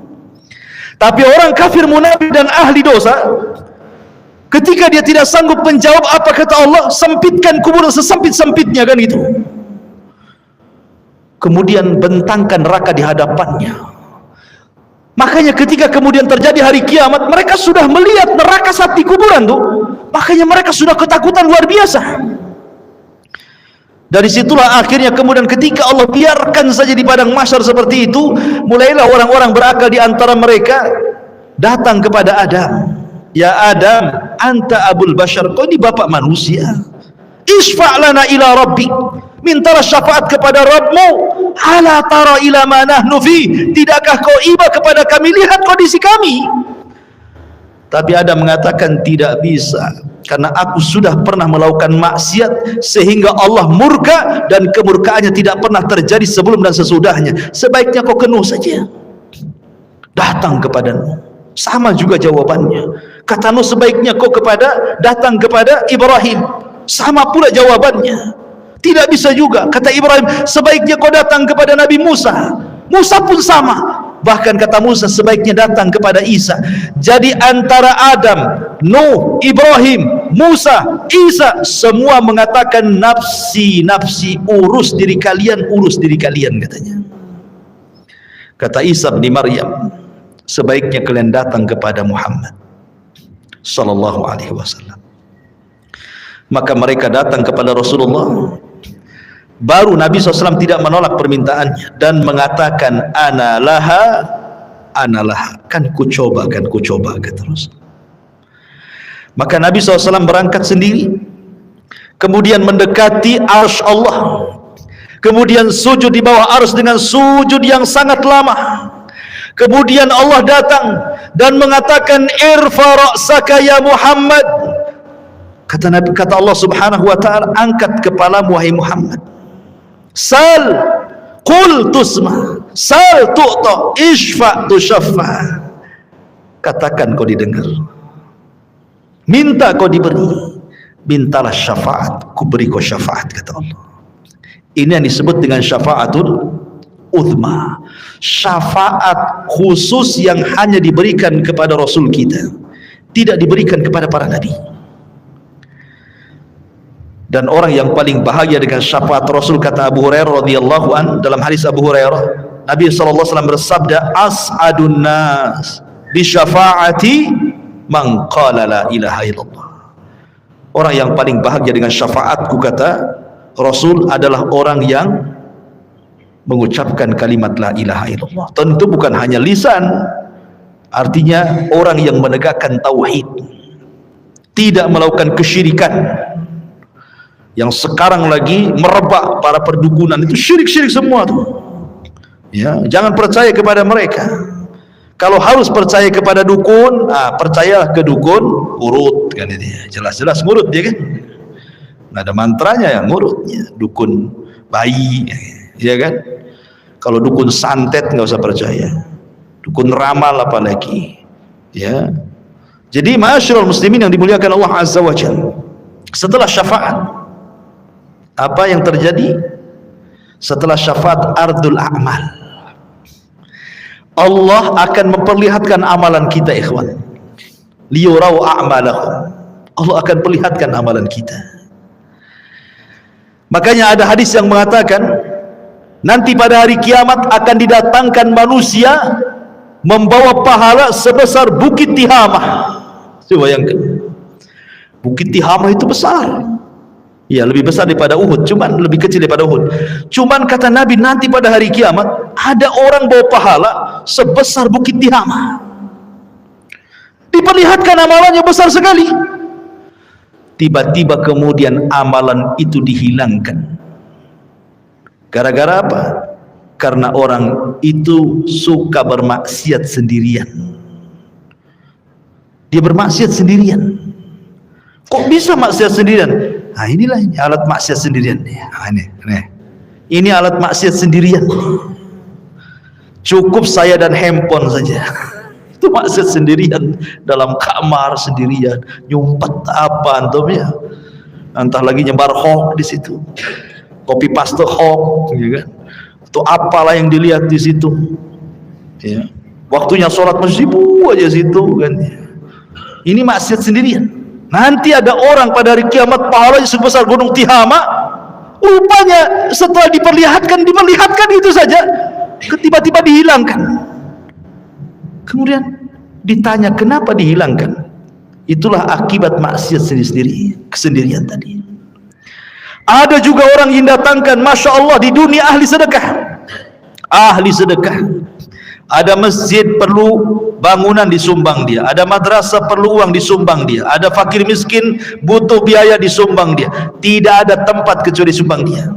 Tapi orang kafir, munafik dan ahli dosa, ketika dia tidak sanggup menjawab apa kata Allah, sempitkan kuburan sesempit-sempitnya, kan itu. Kemudian bentangkan neraka di hadapannya. Makanya ketika kemudian terjadi hari kiamat, mereka sudah melihat neraka saat di kuburan tuh. Makanya mereka sudah ketakutan luar biasa. Dari situlah akhirnya kemudian ketika Allah biarkan saja di padang mahsyar seperti itu, mulailah orang-orang berakal di antara mereka datang kepada Adam. Ya Adam, anta abul bashar, kau ini bapak manusia. Isfa' lana ila rabbik, mintalah syafaat kepada Rabbmu. Ala tara ila ma nahnu fi, tidakkah kau iba kepada kami, lihat kondisi kami. Tapi Adam mengatakan tidak bisa, karena aku sudah pernah melakukan maksiat sehingga Allah murka, dan kemurkaannya tidak pernah terjadi sebelum dan sesudahnya. Sebaiknya kau kenuh saja datang kepadamu. Sama juga jawabannya. Kata Nuh, sebaiknya kau datang kepada Ibrahim. Sama pula jawabannya. Tidak bisa juga. Kata Ibrahim, sebaiknya kau datang kepada Nabi Musa. Musa pun sama. Bahkan kata Musa, sebaiknya datang kepada Isa. Jadi antara Adam, Nuh, Ibrahim, Musa, Isa, semua mengatakan nafsi, nafsi, urus diri kalian, katanya. Kata Isa bin Maryam, sebaiknya kalian datang kepada Muhammad sallallahu alaihi wasallam. Maka mereka datang kepada Rasulullah. Baru Nabi SAW tidak menolak permintaannya dan mengatakan ana laha, kan ku coba kata Rasul. Maka Nabi SAW berangkat sendiri, kemudian mendekati arsy Allah, kemudian sujud di bawah arsy dengan sujud yang sangat lama. Kemudian Allah datang dan mengatakan irfa ra'saka ya Muhammad. Kata Allah Subhanahu wa taala, angkat kepalamu wahai Muhammad. Sal qul tusma, sal tu'ta, ishfa tushaffa. Katakan kau didengar, minta kau diberi, mintalah syafaat, ku beri kau syafaat, kata Allah. Ini yang disebut dengan syafaatul uzma, syafaat khusus yang hanya diberikan kepada Rasul kita, tidak diberikan kepada para nabi. Dan orang yang paling bahagia dengan syafaat Rasul, kata Abu Hurairah radhiyallahu an, dalam hadis Abu Hurairah, Nabi sallallahu alaihi wasallam bersabda, as'adun nas bi syafaati man qala la ilaha illallah. Orang yang paling bahagia dengan syafaatku, kata Rasul, adalah orang yang mengucapkan kalimat la ilaha illallah. Tentu bukan hanya lisan, artinya orang yang menegakkan tauhid, tidak melakukan kesyirikan. Yang sekarang lagi merebak para perdukunan itu syirik-syirik semua tuh. Ya, jangan percaya kepada mereka. Kalau harus percaya kepada dukun, percayalah ke dukun urut, kan itu. Jelas-jelas ngurut dia kan. Nggak ada mantranya yang ngurutnya. Dukun bayi, ya kan. Kalau dukun santet nggak usah percaya. Dukun ramal apalagi. Ya. Jadi ma'asyiral muslimin yang dimuliakan Allah Azza wa Jalla, setelah syafaat, apa yang terjadi? Setelah syafaat ardul a'mal, Allah akan memperlihatkan amalan kita, ikhwan. Liyurau a'malahum, Allah akan perlihatkan amalan kita. Makanya ada hadis yang mengatakan nanti pada hari kiamat akan didatangkan manusia membawa pahala sebesar Bukit Tihamah. Coba bayangkan, Bukit Tihamah itu besar. Ya, lebih besar daripada Uhud, cuman lebih kecil daripada Uhud. Cuman kata Nabi, nanti pada hari kiamat ada orang bawa pahala sebesar Bukit Tihamah. Diperlihatkan amalannya besar sekali. Tiba-tiba kemudian amalan itu dihilangkan. Gara-gara apa? Karena orang itu suka bermaksiat sendirian. Dia bermaksiat sendirian. Kok bisa maksiat sendirian? Nah, inilah ini alat maksiat sendirian. Nah, ini alat maksiat sendirian. Cukup saya dan handphone saja. Itu maksiat sendirian, dalam kamar sendirian, nyumpet apa antum ya. Entah lagi nyebar hoax di situ. Copy paste hoax, ya kan? Atau apalah yang dilihat di situ. Ya. Waktunya sholat masjid aja situ kan. Ini maksiat sendirian. Nanti ada orang pada hari kiamat pahalanya sebesar gunung Tihamah. Rupanya setelah diperlihatkan itu saja, tiba-tiba dihilangkan. Kemudian ditanya kenapa dihilangkan? Itulah akibat maksiat sendiri, kesendirian tadi. Ada juga orang yang datangkan, masya Allah, di dunia ahli sedekah. Ahli sedekah. Ada masjid perlu bangunan disumbang dia, ada madrasah perlu uang disumbang dia, ada fakir miskin butuh biaya disumbang dia. Tidak ada tempat kecuali sumbang dia.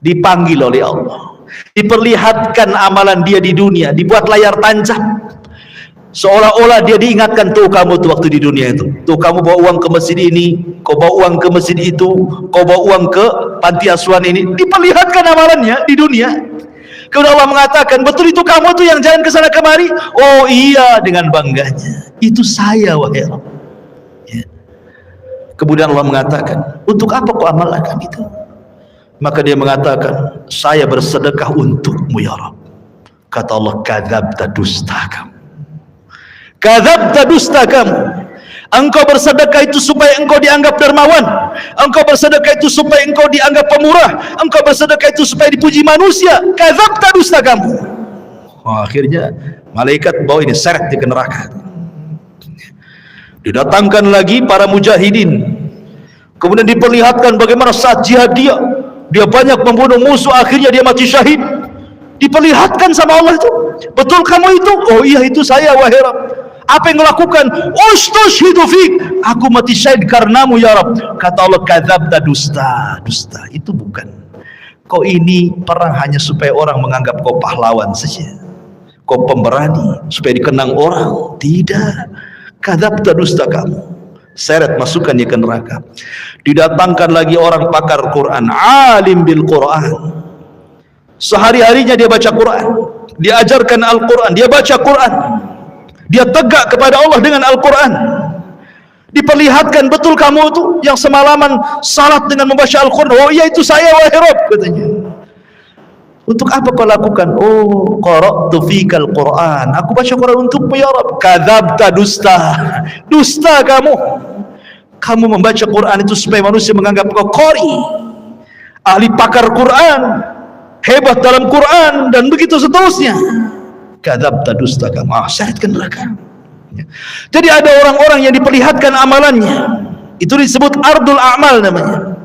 Dipanggil oleh Allah, diperlihatkan amalan dia di dunia, dibuat layar tancap, seolah-olah dia diingatkan, tuh kamu tuh waktu di dunia itu, tuh kamu bawa uang ke masjid ini, kau bawa uang ke masjid itu, kau bawa uang ke panti asuhan ini. Diperlihatkan amalannya di dunia. Kemudian Allah mengatakan, betul itu kamu tuh yang jalan ke sana kemari? Oh iya, dengan bangganya, itu saya wahai Rabb. Ya. Kemudian Allah mengatakan, untuk apa kau amalkan itu? Maka dia mengatakan, saya bersedekah untukmu ya Rabb. Kata Allah, kadzabta, dusta kamu. Kadzabta, dusta kamu. Engkau bersedekah itu supaya engkau dianggap dermawan, engkau bersedekah itu supaya engkau dianggap pemurah, engkau bersedekah itu supaya dipuji manusia. Kadzabta, dusta kamu. Akhirnya malaikat bawa ini seret dia ke neraka. Didatangkan lagi para mujahidin, kemudian diperlihatkan bagaimana saat jihad dia banyak membunuh musuh, akhirnya dia mati syahid. Diperlihatkan sama Allah itu, betul kamu itu? Oh iya, itu saya wahai Rabb. Apa yang melakukan? Ustushhidu fik, aku mati syahid karenamu ya Rabb. Kata Allah, kadzabta, dusta. Itu bukan. Kau ini perang hanya supaya orang menganggap kau pahlawan saja, kau pemberani, supaya dikenang orang. Tidak. Kadzabta, dusta kamu. Seret, masukkan dia ke neraka. Didatangkan lagi orang pakar Quran, alim bil Quran. Sehari-harinya dia baca Quran, dia ajarkan Al-Quran, dia baca Quran, dia tegak kepada Allah dengan Al-Quran. Diperlihatkan, betul kamu itu yang semalaman salat dengan membaca Al-Quran? Oh iya, itu saya wahai Rabb, katanya. Untuk apa kau lakukan? Oh, qara'tu fikal Quran, aku baca Quran untukmu ya Rabb. Kadzabta, dusta kamu membaca Quran itu supaya manusia menganggap kau qari, ahli pakar Quran, hebat dalam Quran, dan begitu seterusnya. Kadzabta, dusta kamu. Seret ke neraka. Jadi ada orang-orang yang diperlihatkan amalannya, itu disebut ardul a'mal namanya.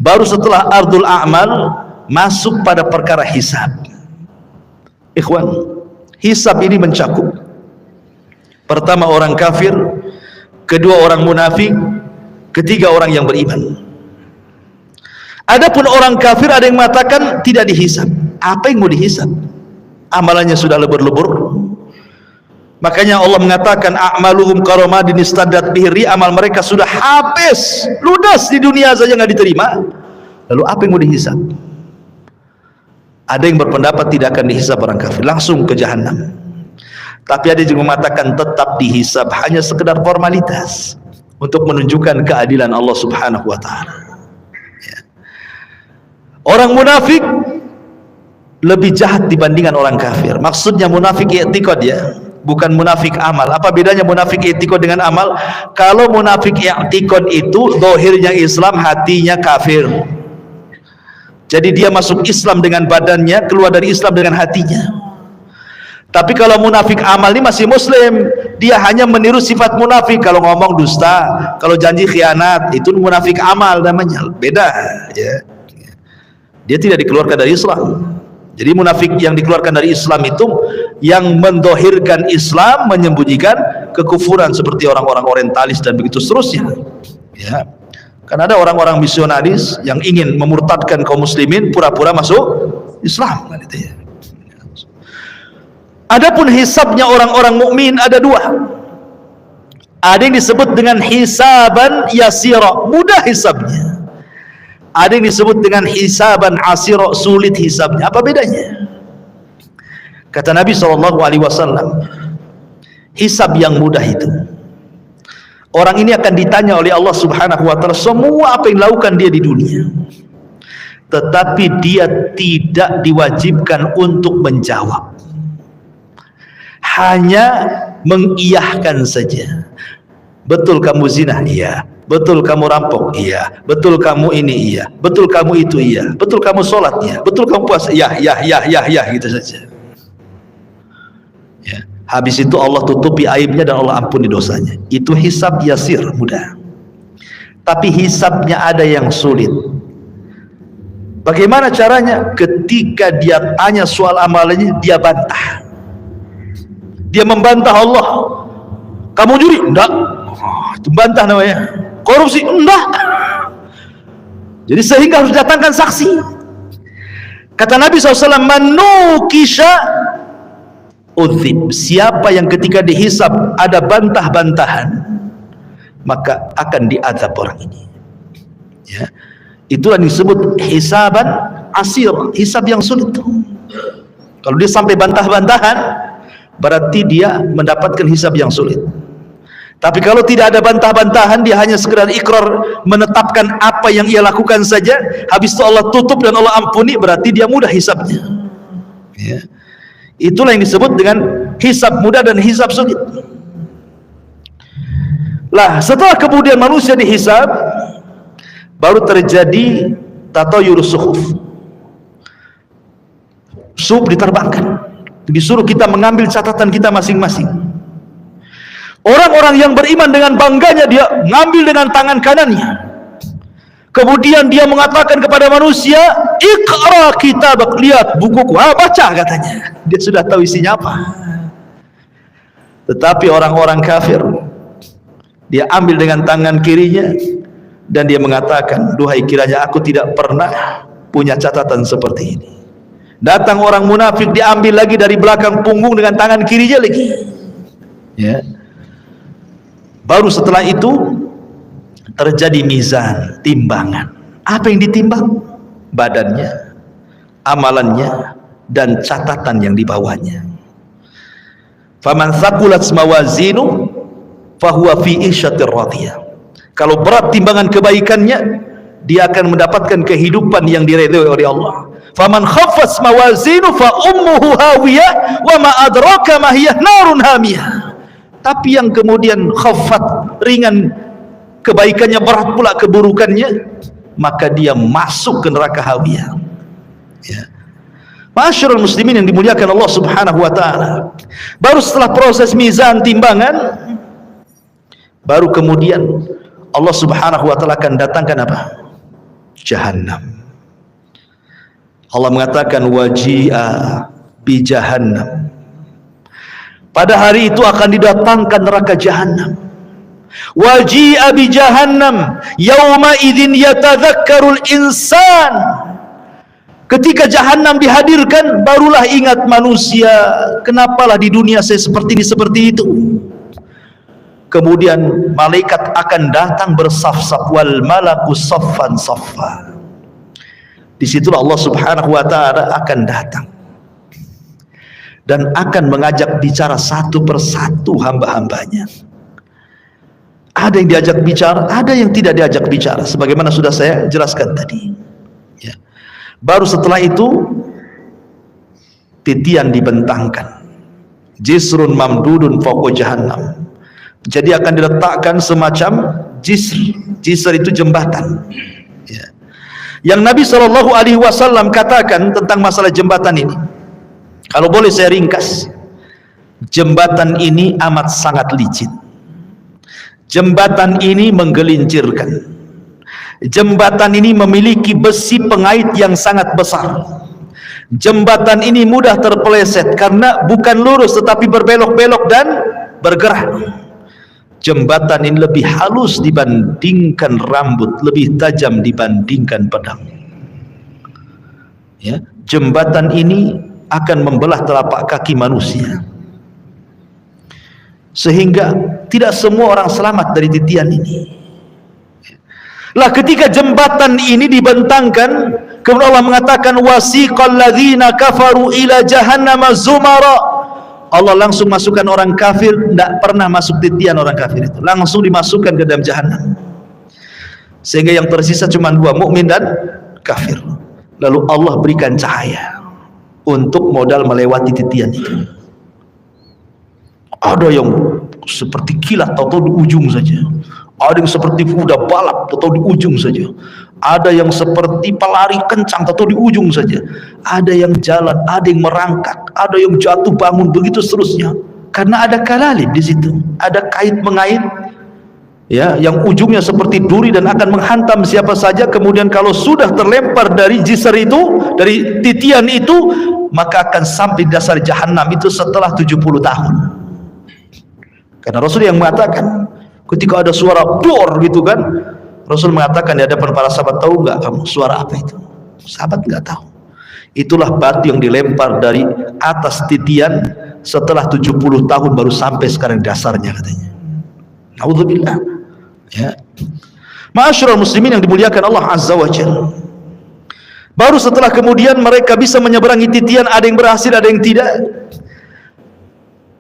Baru setelah ardul a'mal masuk pada perkara hisab. Ikhwan, hisab ini mencakup pertama orang kafir, kedua orang munafik, ketiga orang yang beriman. Adapun orang kafir ada yang mengatakan tidak dihisab. Apa yang mau dihisab? Amalannya sudah lebur-lebur. Makanya Allah mengatakan a'maluhum karamadin istaddat bihi, amal mereka sudah habis, ludas di dunia saja nggak diterima. Lalu apa yang mau dihisab? Ada yang berpendapat tidak akan dihisab orang kafir, langsung ke jahanam. Tapi ada juga mengatakan tetap dihisab, hanya sekedar formalitas untuk menunjukkan keadilan Allah Subhanahu wa taala. Orang munafik lebih jahat dibandingkan orang kafir. Maksudnya munafik i'tiqad ya, bukan munafik amal. Apa bedanya munafik i'tiqad dengan amal? Kalau munafik i'tiqad itu zahirnya Islam, hatinya kafir. Jadi dia masuk Islam dengan badannya, keluar dari Islam dengan hatinya. Tapi kalau munafik amal ini masih muslim, dia hanya meniru sifat munafik. Kalau ngomong dusta, kalau janji khianat, itu munafik amal namanya. Beda ya. Dia tidak dikeluarkan dari Islam. Jadi munafik yang dikeluarkan dari Islam itu yang mendohirkan Islam, menyembunyikan kekufuran, seperti orang-orang orientalis dan begitu seterusnya ya. Karena ada orang-orang misionaris yang ingin memurtadkan kaum muslimin, pura-pura masuk Islam gitu ya. Adapun hisabnya orang-orang mukmin ada dua. Ada yang disebut dengan hisaban yasira, mudah hisabnya. Ada yang disebut dengan hisaban asira, sulit hisabnya. Apa bedanya? Kata Nabi SAW, hisab yang mudah itu, orang ini akan ditanya oleh Allah Subhanahu wa taala semua apa yang dilakukan dia di dunia, tetapi dia tidak diwajibkan untuk menjawab, hanya mengiyahkan saja. Betul kamu zina? Iya. Betul kamu rampok? Iya. Betul kamu ini? Iya. Betul kamu itu? Iya. Betul kamu sholat? Iya. Betul kamu puasa? Ya, gitu saja ya. Habis itu Allah tutupi aibnya dan Allah ampuni dosanya. Itu hisab yasir, mudah. Tapi hisabnya ada yang sulit. Bagaimana caranya? Ketika dia tanya soal amalannya, dia bantah. Dia membantah Allah. Kamu juri? Enggak. Itu bantah namanya. Korupsi? Enggak. Jadi sehingga harus datangkan saksi. Kata Nabi SAW, manukisha udzib. Siapa yang ketika dihisab ada bantah-bantahan, maka akan diazab orang ini ya. Itulah disebut hisaban asir, hisab yang sulit. Kalau dia sampai bantah-bantahan, berarti dia mendapatkan hisab yang sulit. Tapi kalau tidak ada bantah-bantahan, dia hanya sekedar ikrar, menetapkan apa yang ia lakukan saja, habis itu Allah tutup dan Allah ampuni, berarti dia mudah hisabnya ya. Itulah yang disebut dengan hisab mudah dan hisab sulit. Lah setelah kemudian manusia dihisab, baru terjadi tatayur suhuf. Suhuf diterbangkan. Disuruh kita mengambil catatan kita masing-masing. Orang-orang yang beriman dengan bangganya dia ngambil dengan tangan kanannya. Kemudian dia mengatakan kepada manusia, "Iqra kitabak," lihat bukuku, baca katanya. Dia sudah tahu isinya apa. Tetapi orang-orang kafir, dia ambil dengan tangan kirinya dan dia mengatakan, "Duhai, kiranya aku tidak pernah punya catatan seperti ini." Datang orang munafik, diambil lagi dari belakang punggung dengan tangan kirinya lagi. Ya. Baru setelah itu terjadi mizan, timbangan. Apa yang ditimbang? Badannya, amalannya, dan catatan yang dibawanya. Faman thaqulat mawazinu fahuwa fi isyatir radiyah. Kalau berat timbangan kebaikannya, dia akan mendapatkan kehidupan yang diridhoi oleh Allah. Faman khaffat mawazinu fa ummuhu hawiyah wa ma adraka ma hiya narun hamiyah. Tapi yang kemudian khaffat, ringan kebaikannya, berat pula keburukannya, maka dia masuk ke neraka hawiyah. Ya. Ma'asyiral muslimin yang dimuliakan Allah Subhanahu wa taala. Baru setelah proses mizan, timbangan, baru kemudian Allah Subhanahu wa taala akan datangkan apa? Jahannam. Allah mengatakan waji'a bi jahannam. Pada hari itu akan didatangkan neraka jahannam. Waji'a bi jahannam yauma idzin yatadzakkarul insan. Ketika jahannam dihadirkan, barulah ingat manusia, kenapalah di dunia saya seperti ini, seperti itu. Kemudian malaikat akan datang bersaf-saf, wal malaku saffan saffa. Disitulah Allah Subhanahu wa taala akan datang dan akan mengajak bicara satu persatu hamba-hambanya. Ada yang diajak bicara, ada yang tidak diajak bicara, sebagaimana sudah saya jelaskan tadi. Ya. Baru setelah itu titian dibentangkan, jisrun mamdudun fawqa jahannam. Jadi akan diletakkan semacam jisr. Jisr itu jembatan. Ya. Yang Nabi SAW katakan tentang masalah jembatan ini, kalau boleh saya ringkas, jembatan ini amat sangat licin. Jembatan ini menggelincirkan. Jembatan ini memiliki besi pengait yang sangat besar. Jembatan ini mudah terpeleset karena bukan lurus tetapi berbelok-belok dan bergerak. Jembatan ini lebih halus dibandingkan rambut, lebih tajam dibandingkan pedang. Ya, jembatan ini akan membelah telapak kaki manusia, sehingga tidak semua orang selamat dari titian ini. Lah ketika jembatan ini dibentangkan, kemudian Allah mengatakan wasiqal ladzina kafaru ila jahannama zumara. Allah langsung masukkan orang kafir, tidak pernah masuk titian orang kafir itu, langsung dimasukkan ke dalam jahannam. Sehingga yang tersisa cuma dua, mukmin dan kafir. Lalu Allah berikan cahaya untuk modal melewati titian itu. Ada yang seperti kilat atau di ujung saja. Ada yang seperti kuda balap atau di ujung saja. Ada yang seperti pelari kencang atau di ujung saja. Ada yang jalan, ada yang merangkak, ada yang jatuh bangun, begitu seterusnya. Karena ada kalalib di situ, ada kait mengait, ya, yang ujungnya seperti duri dan akan menghantam siapa saja. Kemudian kalau sudah terlempar dari jisr itu, dari titian itu, maka akan sampai dasar jahanam itu setelah 70 tahun. Karena Rasul yang mengatakan, ketika ada suara dor gitu kan, Rasul mengatakan di hadapan para sahabat, tahu nggak kamu suara apa itu? Sahabat nggak tahu. Itulah batu yang dilempar dari atas titian setelah 70 tahun baru sampai sekarang dasarnya katanya. Naudzubillah. Ya. Ma'asyiral muslimin yang dimuliakan Allah Azza wa Jalla. Baru setelah kemudian mereka bisa menyeberangi titian, ada yang berhasil, ada yang tidak.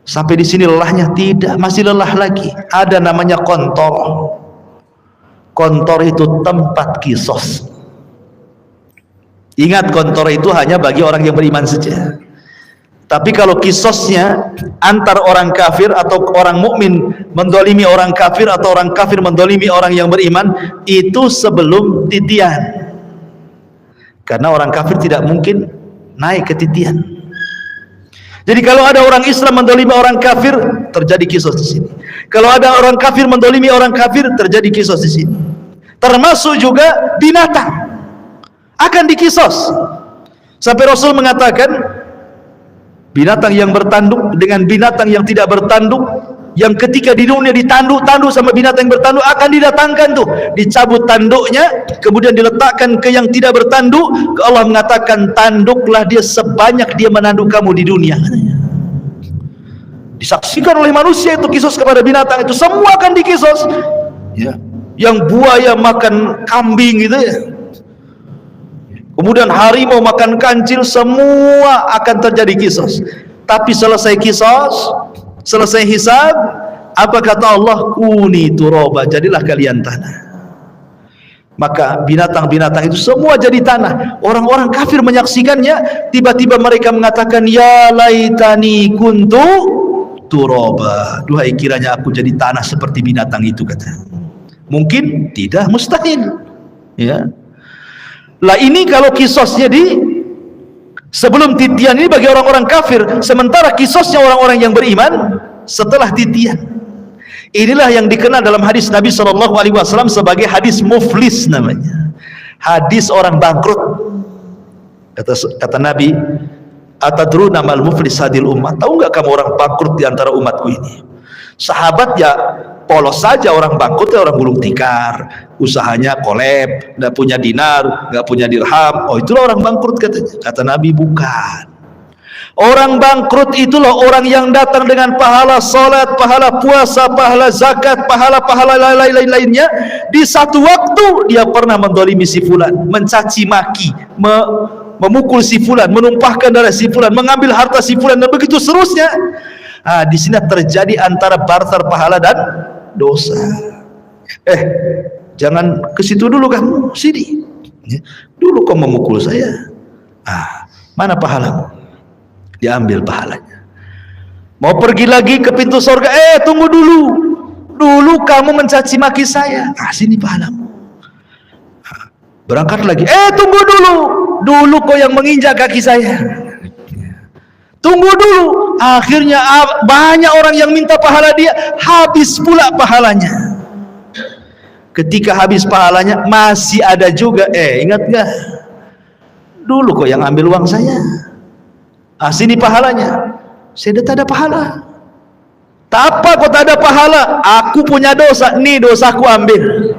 Sampai di sini lelahnya? Tidak, masih lelah lagi. Ada namanya kontor. Kontor itu tempat kisos. Ingat, kontor itu hanya bagi orang yang beriman saja. Tapi kalau kisosnya antar orang kafir atau orang mukmin mendolimi orang kafir atau orang kafir mendolimi orang yang beriman, itu sebelum titian. Karena orang kafir tidak mungkin naik ke titian. Jadi kalau ada orang Islam mendolimi orang kafir, terjadi kisos di sini. Kalau ada orang kafir mendolimi orang kafir, terjadi kisos di sini. Termasuk juga binatang akan dikisos. Sampai Rasul mengatakan, binatang yang bertanduk dengan binatang yang tidak bertanduk, yang ketika di dunia ditanduk-tanduk sama binatang yang bertanduk, akan didatangkan tuh, dicabut tanduknya, kemudian diletakkan ke yang tidak bertanduk. Allah mengatakan, tanduklah dia sebanyak dia menanduk kamu di dunia. Disaksikan oleh manusia itu kisos kepada binatang itu, semua akan dikisos. Ya. Yang buaya makan kambing gitu ya, kemudian harimau makan kancil, semua akan terjadi kisos. Tapi selesai kisos, selesai hisab, apa kata Allah? Kuni turaba, jadilah kalian tanah. Maka binatang-binatang itu semua jadi tanah. Orang-orang kafir menyaksikannya, tiba-tiba mereka mengatakan, ya laitani kuntu turaba, duhai kiranya aku jadi tanah seperti binatang itu, kata. Mungkin tidak, mustahil. Ya. Lah ini kalau kisosnya sebelum titian ini bagi orang-orang kafir, sementara kisosnya orang-orang yang beriman setelah titian. Inilah yang dikenal dalam hadis Nabi SAW sebagai hadis muflis namanya. Hadis orang bangkrut. Kata Nabi, atadruna mal muflis hadil ummah? Tahu nggak kamu orang bangkrut di antara umatku ini? Sahabat ya polos saja, orang bangkrut ya orang gulung tikar, usahanya kolab, nggak punya dinar, nggak punya dirham. Oh, itulah orang bangkrut katanya. Kata Nabi, bukan. Orang bangkrut itulah orang yang datang dengan pahala salat, pahala puasa, pahala zakat, pahala-pahala lain-lainnya. Di satu waktu dia pernah mendolimi si fulan, mencaci maki, memukul si fulan, menumpahkan darah si fulan, mengambil harta si fulan, dan begitu seterusnya. Di sini terjadi antara barter pahala dan dosa. Jangan ke situ dulu kamu, sini. Dulu kau memukul saya. Mana pahalamu? Diambil pahalanya. Mau pergi lagi ke pintu surga, tunggu dulu. Dulu kamu mencaci maki saya. Sini pahalamu. Berangkat lagi, tunggu dulu. Dulu kau yang menginjak kaki saya. Tunggu dulu. Akhirnya banyak orang yang minta pahala dia, habis pula pahalanya. Ketika habis pahalanya, masih ada juga, ingat gak? Dulu kok yang ambil uang saya. Sini pahalanya. Saya tak ada pahala. Tak apa kok tak ada pahala, aku punya dosa, nih dosaku ambil.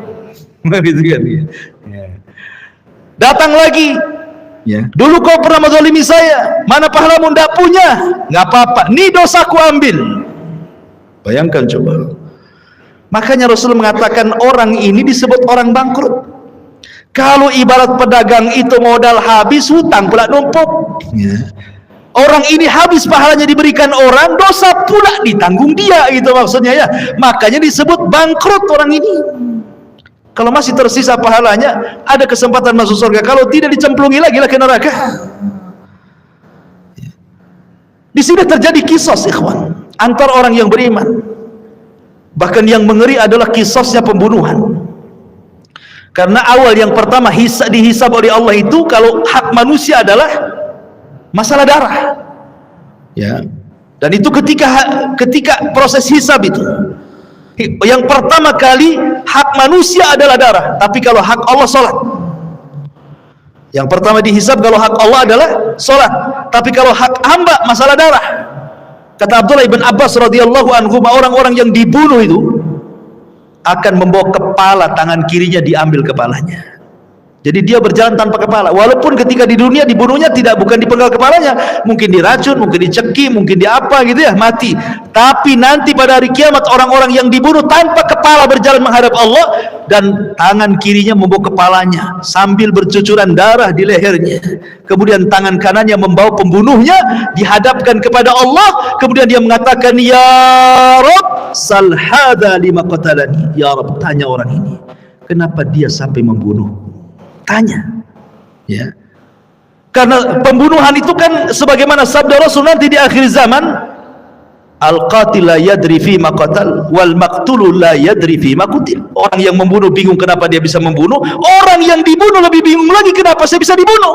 Gitu kan? Datang lagi. Dulu kau pernah menzalimi saya, mana pahalamu? Ndak punya, nggak apa-apa, nih dosaku ambil. Bayangkan coba. Makanya Rasul mengatakan orang ini disebut orang bangkrut. Kalau ibarat pedagang itu modal habis, hutang pula numpuk. Orang ini habis pahalanya diberikan orang, dosa pula ditanggung dia, itu maksudnya ya. Makanya disebut bangkrut orang ini. Kalau masih tersisa pahalanya, ada kesempatan masuk surga. Kalau tidak, dicemplungi lagi ke neraka. Di sini terjadi kisos, ikhwan, antar orang yang beriman. Bahkan yang mengeri adalah kisosnya pembunuhan. Karena awal yang pertama dihisab oleh Allah itu, kalau hak manusia adalah masalah darah. Dan itu ketika proses hisab itu, yang pertama kali hak manusia adalah darah, tapi kalau hak Allah salat. Yang pertama dihisab kalau hak Allah adalah salat, tapi kalau hak hamba masalah darah. Kata Abdullah ibn Abbas radhiyallahu anhu, orang-orang yang dibunuh itu akan membawa kepala, tangan kirinya diambil kepalanya. Jadi dia berjalan tanpa kepala, walaupun ketika di dunia dibunuhnya bukan dipenggal kepalanya, mungkin diracun, mungkin dicekik, mungkin diapa gitu ya, mati. Tapi nanti pada hari kiamat orang-orang yang dibunuh tanpa kepala berjalan menghadap Allah, dan tangan kirinya membawa kepalanya sambil bercucuran darah di lehernya. Kemudian tangan kanannya membawa pembunuhnya dihadapkan kepada Allah. Kemudian dia mengatakan, ya Rabb, sal hadza lima qatalani. Ya Rabb, tanya orang ini, kenapa dia sampai membunuh? Tanya, ya. Karena pembunuhan itu kan sebagaimana sabda Rasul nanti di akhir zaman, al-qatil la yadri fi ma qatal wal maqtul la yadri fi ma qutil. Orang yang membunuh bingung kenapa dia bisa membunuh, orang yang dibunuh lebih bingung lagi kenapa saya bisa dibunuh.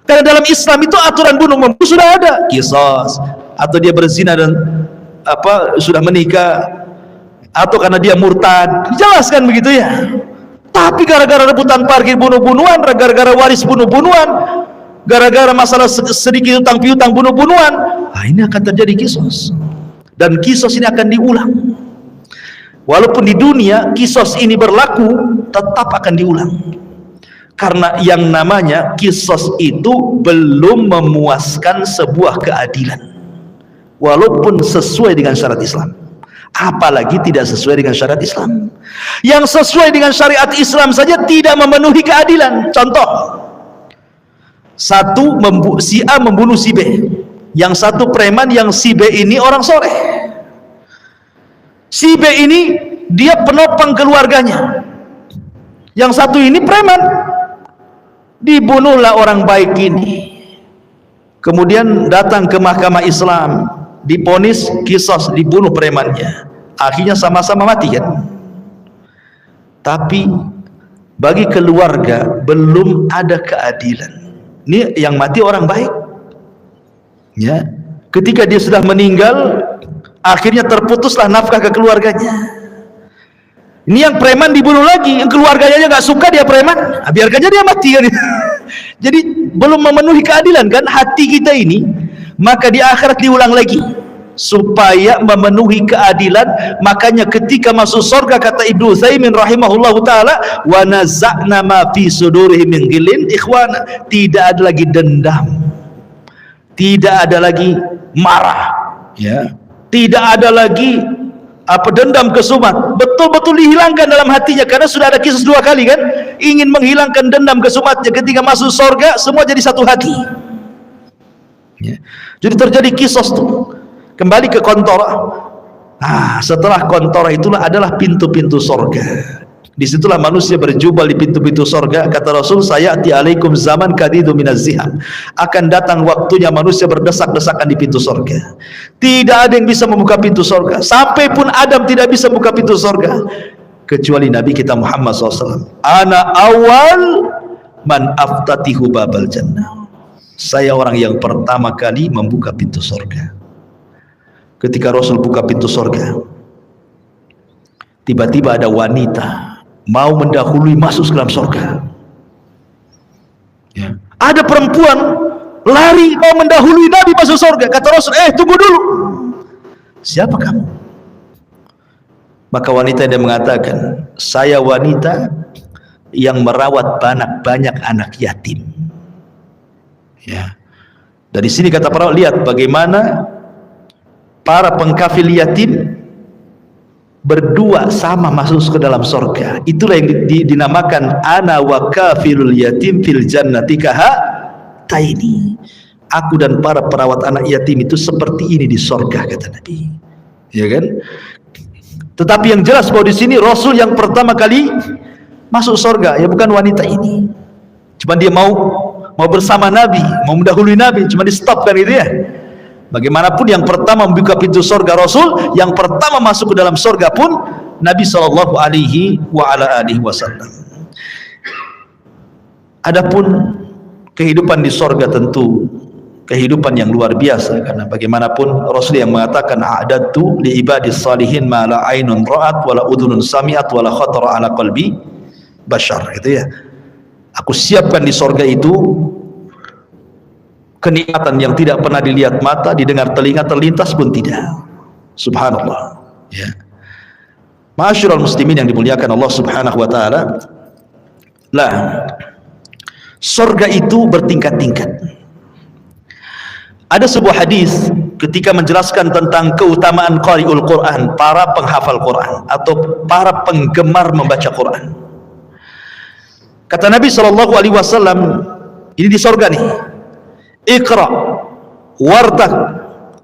Karena dalam Islam itu aturan bunuh membunuh sudah ada, qisas. Atau dia berzina dan sudah menikah, atau karena dia murtad, dijelaskan begitu ya. Tapi gara-gara rebutan parkir bunuh-bunuhan, gara-gara waris bunuh-bunuhan, gara-gara masalah sedikit utang piutang bunuh-bunuhan, ini akan terjadi qisas. Dan qisas ini akan diulang. Walaupun di dunia qisas ini berlaku, tetap akan diulang. Karena yang namanya qisas itu belum memuaskan sebuah keadilan, walaupun sesuai dengan syariat Islam. Apalagi tidak sesuai dengan syariat Islam. Yang sesuai dengan syariat Islam saja tidak memenuhi keadilan. Contoh, si A membunuh si B, yang satu preman, yang si B ini orang soleh. Si B ini dia penopang keluarganya, yang satu ini preman. Dibunuhlah orang baik ini, kemudian datang ke mahkamah Islam, diponis qisas, dibunuh premannya, akhirnya sama-sama mati kan. Tapi bagi keluarga belum ada keadilan. Ini yang mati orang baik ya, ketika dia sudah meninggal akhirnya terputuslah nafkah ke keluarganya. Ini yang preman dibunuh lagi, yang keluarganya aja nggak suka dia preman, biarkannya dia mati kan. Jadi belum memenuhi keadilan kan hati kita ini. Maka di akhirat diulang lagi supaya memenuhi keadilan. Makanya ketika masuk surga, kata Ibnu Utsaimin rahimahullahu taala, wa naza'na ma fi sudurihim min ghillin ikhwana, tidak ada lagi dendam, tidak ada lagi marah ya, tidak ada lagi dendam kesumat, betul-betul dihilangkan dalam hatinya. Karena sudah ada kisah 2 kali kan, ingin menghilangkan dendam kesumatnya. Ketika masuk surga semua jadi satu hati ya. Jadi terjadi kisah tuh, kembali ke kontora. Setelah kontora itulah adalah pintu-pintu surga. Disitulah manusia berjubel di pintu-pintu surga. Kata Rasul, sayati alaikum zaman kadidu minaz ziham, akan datang waktunya manusia berdesak-desakan di pintu surga. Tidak ada yang bisa membuka pintu surga. Sampai pun Adam tidak bisa membuka pintu surga kecuali Nabi kita Muhammad SAW. Ana awal man aftatihu babal jannah, saya orang yang pertama kali membuka pintu surga. Ketika Rasul buka pintu surga, tiba-tiba ada wanita mau mendahului masuk ke dalam surga ya. Ada perempuan lari mau mendahului Nabi masuk surga. Kata Rasul, tunggu dulu, siapa kamu? Maka wanita dia mengatakan, saya wanita yang merawat banyak anak yatim ya. Dari sini kata para, lihat bagaimana para pengkafil yatim berdua sama masuk ke dalam surga. Itulah yang dinamakan ana wa kafilul yatim fil jannati kahataini. Aku dan para perawat anak yatim itu seperti ini di surga, kata Nabi. Ya kan? Tetapi yang jelas bahwa di sini Rasul yang pertama kali masuk surga ya bukan wanita ini. Cuma dia mau bersama Nabi, mau mendahului Nabi, cuma di stop kan itu ya. Bagaimanapun yang pertama membuka pintu surga Rasul, yang pertama masuk ke dalam surga pun Nabi sallallahu alaihi wasallam. Adapun kehidupan di surga tentu kehidupan yang luar biasa, karena bagaimanapun Rasul yang mengatakan a'dadtu li ibadis salihin ma la ainun ra'at wa la udhunun sami'at wa la khatara ala qalbi bashar, itu ya. Aku siapkan di surga itu kenikmatan yang tidak pernah dilihat mata, didengar telinga, terlintas pun tidak. Subhanallah ya. Ma'asyiral muslimin yang dimuliakan Allah Subhanahu wa taala. Lah, surga itu bertingkat-tingkat. Ada sebuah hadis ketika menjelaskan tentang keutamaan qari'ul Quran, para penghafal Quran atau para penggemar membaca Quran. Kata Nabi sallallahu alaihi wasallam, ini di surga nih, Iqra wartaq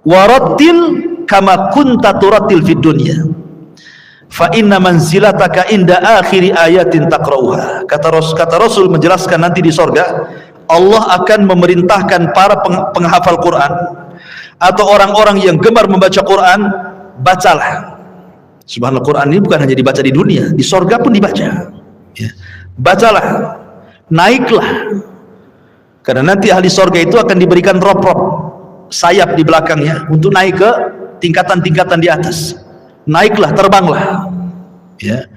warattil kama kunta turattil fid dunya fa inna manzilataka inda akhiri ayatin taqra'uha. Kata Rasul menjelaskan nanti di surga Allah akan memerintahkan para penghafal Quran atau orang-orang yang gemar membaca Quran, bacalah. Subhanallah, Quran ini bukan hanya dibaca di dunia, di surga pun dibaca ya. Bacalah, naiklah Karena nanti ahli sorga itu akan diberikan rop-rop sayap di belakangnya untuk naik ke tingkatan-tingkatan di atas. Naiklah, terbanglah, ya.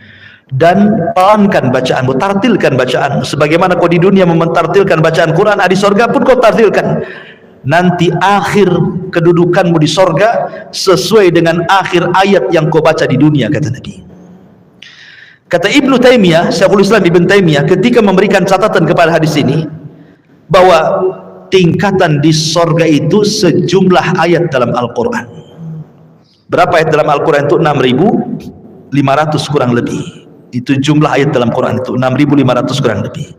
Dan pelankan bacaanmu, tartilkan bacaanmu sebagaimana kau di dunia mentartilkan bacaan Quran, di sorga pun kau tartilkan. Nanti akhir kedudukanmu di sorga sesuai dengan akhir ayat yang kau baca di dunia, kata Nabi. Kata Ibnu Taimiyah, Syekhul Islam Ibnu Taimiyah ketika memberikan catatan kepada hadis ini, bahwa tingkatan di sorga itu sejumlah ayat dalam Al-Quran. Berapa ayat dalam Al-Quran itu? 6.500 kurang lebih. Itu jumlah ayat dalam Quran itu 6.500 kurang lebih.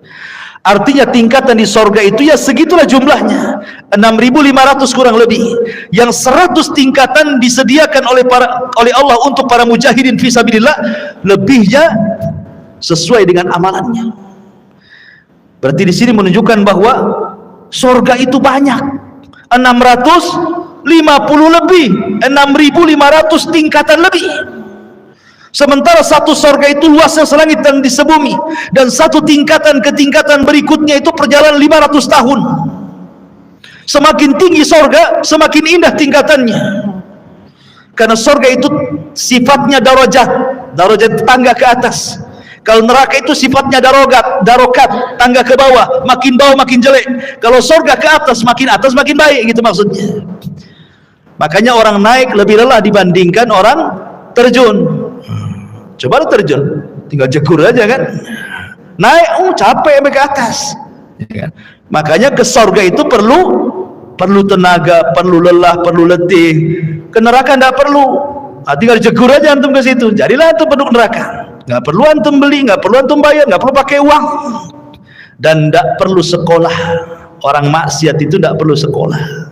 Artinya tingkatan di sorga itu ya segitulah jumlahnya, 6.500 kurang lebih. Yang 100 tingkatan disediakan oleh Allah untuk para mujahidin fisabilillah, lebihnya sesuai dengan amalannya. Berarti di sini menunjukkan bahwa sorga itu banyak, 650 lebih, 6.500 tingkatan lebih. Sementara satu sorga itu luasnya selangit dan di sebumi, dan satu tingkatan ke tingkatan berikutnya itu perjalanan 500 tahun. Semakin tinggi sorga, semakin indah tingkatannya. Karena sorga itu sifatnya darajat tangga ke atas. Kalau neraka itu sifatnya darokat, tangga ke bawah makin jelek. Kalau sorga ke atas makin baik, gitu maksudnya. Makanya orang naik lebih lelah dibandingkan orang terjun. Coba lu terjun, tinggal jegur aja kan. Naik, capek sampai ke atas, ya kan? Makanya ke sorga itu perlu tenaga, perlu lelah, perlu letih. Ke neraka enggak perlu, tinggal jegur aja antum ke situ. Jadilah antum penduduk neraka. Nggak perlu antum beli, nggak perlu antum bayar, nggak perlu pakai uang, dan nggak perlu sekolah. Orang maksiat itu nggak perlu sekolah.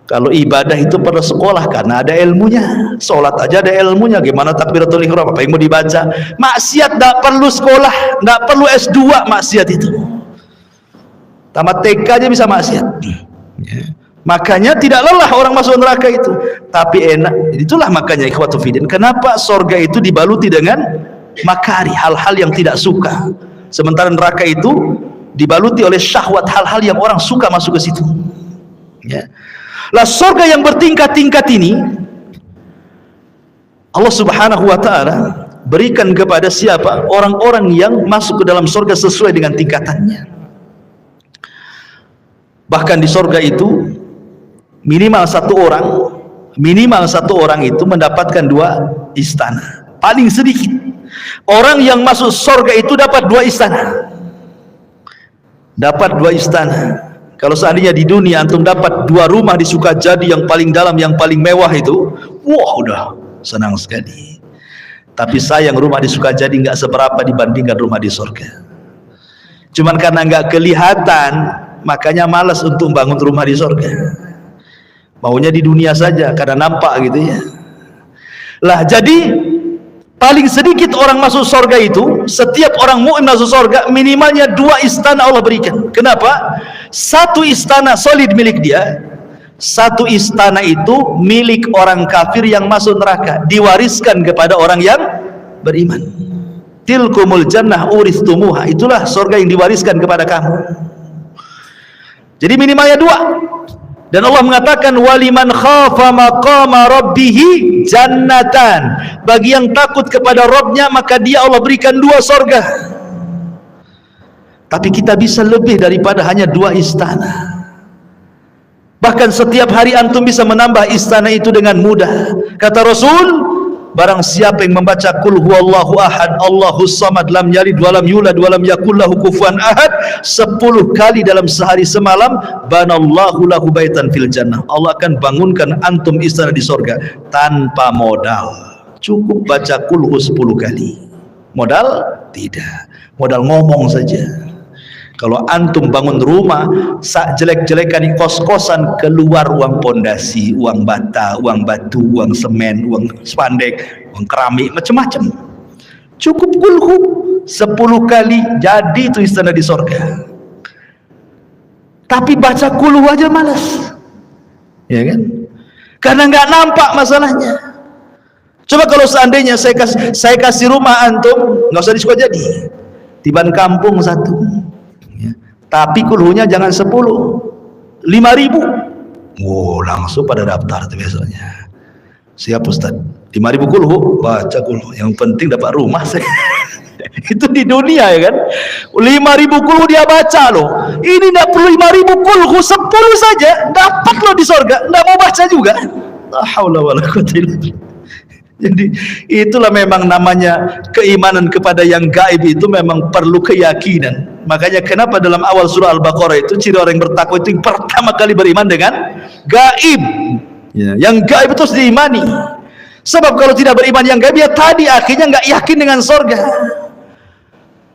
Kalau ibadah itu perlu sekolah karena ada ilmunya. Sholat aja ada ilmunya, gimana takbiratul ihram, apa yang mau dibaca. Maksiat nggak perlu sekolah, nggak perlu S2 maksiat itu. Tamat TK aja bisa maksiat. Makanya tidak lelah orang masuk neraka itu, tapi enak. Itulah makanya ikhwatu fiddin, kenapa sorga itu dibaluti dengan makari, hal-hal yang tidak suka, sementara neraka itu dibaluti oleh syahwat, hal-hal yang orang suka masuk ke situ, ya. Lah sorga yang bertingkat-tingkat ini Allah subhanahu wa ta'ala berikan kepada siapa? Orang-orang yang masuk ke dalam sorga sesuai dengan tingkatannya. Bahkan di sorga itu minimal satu orang itu mendapatkan 2 istana. Paling sedikit orang yang masuk sorga itu dapat 2 istana. Dapat 2 istana. Kalau seandainya di dunia antum dapat 2 rumah di Sukajadi yang paling dalam, yang paling mewah itu, wah udah senang sekali. Tapi sayang rumah di Sukajadi nggak seberapa dibandingkan rumah di sorga. Cuman karena nggak kelihatan, makanya malas untuk bangun rumah di sorga. Maunya di dunia saja karena nampak gitu ya. Lah jadi paling sedikit orang masuk sorga itu, setiap orang mukmin masuk sorga minimalnya 2 istana Allah berikan. Kenapa? 1 istana solid milik dia, 1 istana itu milik orang kafir yang masuk neraka, diwariskan kepada orang yang beriman. Tilkumul jannah uristumuha, itulah sorga yang diwariskan kepada kamu. Jadi minimalnya 2. Dan Allah mengatakan waliman khafa maqama rabbihi jannatan, bagi yang takut kepada Rabbnya maka dia Allah berikan 2 sorga. Tapi kita bisa lebih daripada hanya 2 istana. Bahkan setiap hari antum bisa menambah istana itu dengan mudah. Kata Rasul, barang siapa yang membaca qul huwallahu ahad Allahus samad lam yalid walam yulad walam yakul lahu kufuwan ahad 10 kali dalam sehari semalam, banallahu lahu baitan fil jannah, Allah akan bangunkan antum istana di sorga tanpa modal. Cukup baca qul hu 10 kali. Modal? Tidak. Modal ngomong saja. Kalau antum bangun rumah sak jelek-jelekan di kos-kosan, keluar uang pondasi, uang bata, uang batu, uang semen, uang spandek, uang keramik, macam-macam. Cukup kulhu 10 kali jadi itu istana di sorga. Tapi baca kulhu aja malas, ya kan? Karena nggak nampak masalahnya. Coba kalau seandainya saya kasih rumah antum, nggak usah di Sukajadi, di Ban Kampung 1. Tapi kulhunya jangan 10, 5.000. Oh, langsung pada daftar tuh besoknya. Siap Ustaz, 5.000 kulhu, baca kulhu. Yang penting dapat rumah saya. Itu di dunia ya kan. 5.000 kulhu dia baca loh. Ini tidak perlu 5.000 kulhu, 10 saja dapat loh di sorga. Tidak mau baca juga. La haula wala quwwata illa billah. Jadi itulah memang namanya keimanan kepada yang gaib itu memang perlu keyakinan. Makanya kenapa dalam awal surah Al-Baqarah itu ciri orang yang bertakwa itu yang pertama kali beriman dengan gaib. Ya, yang gaib itu harus diimani. Sebab kalau tidak beriman yang gaib ya tadi akhirnya nggak yakin dengan sorga.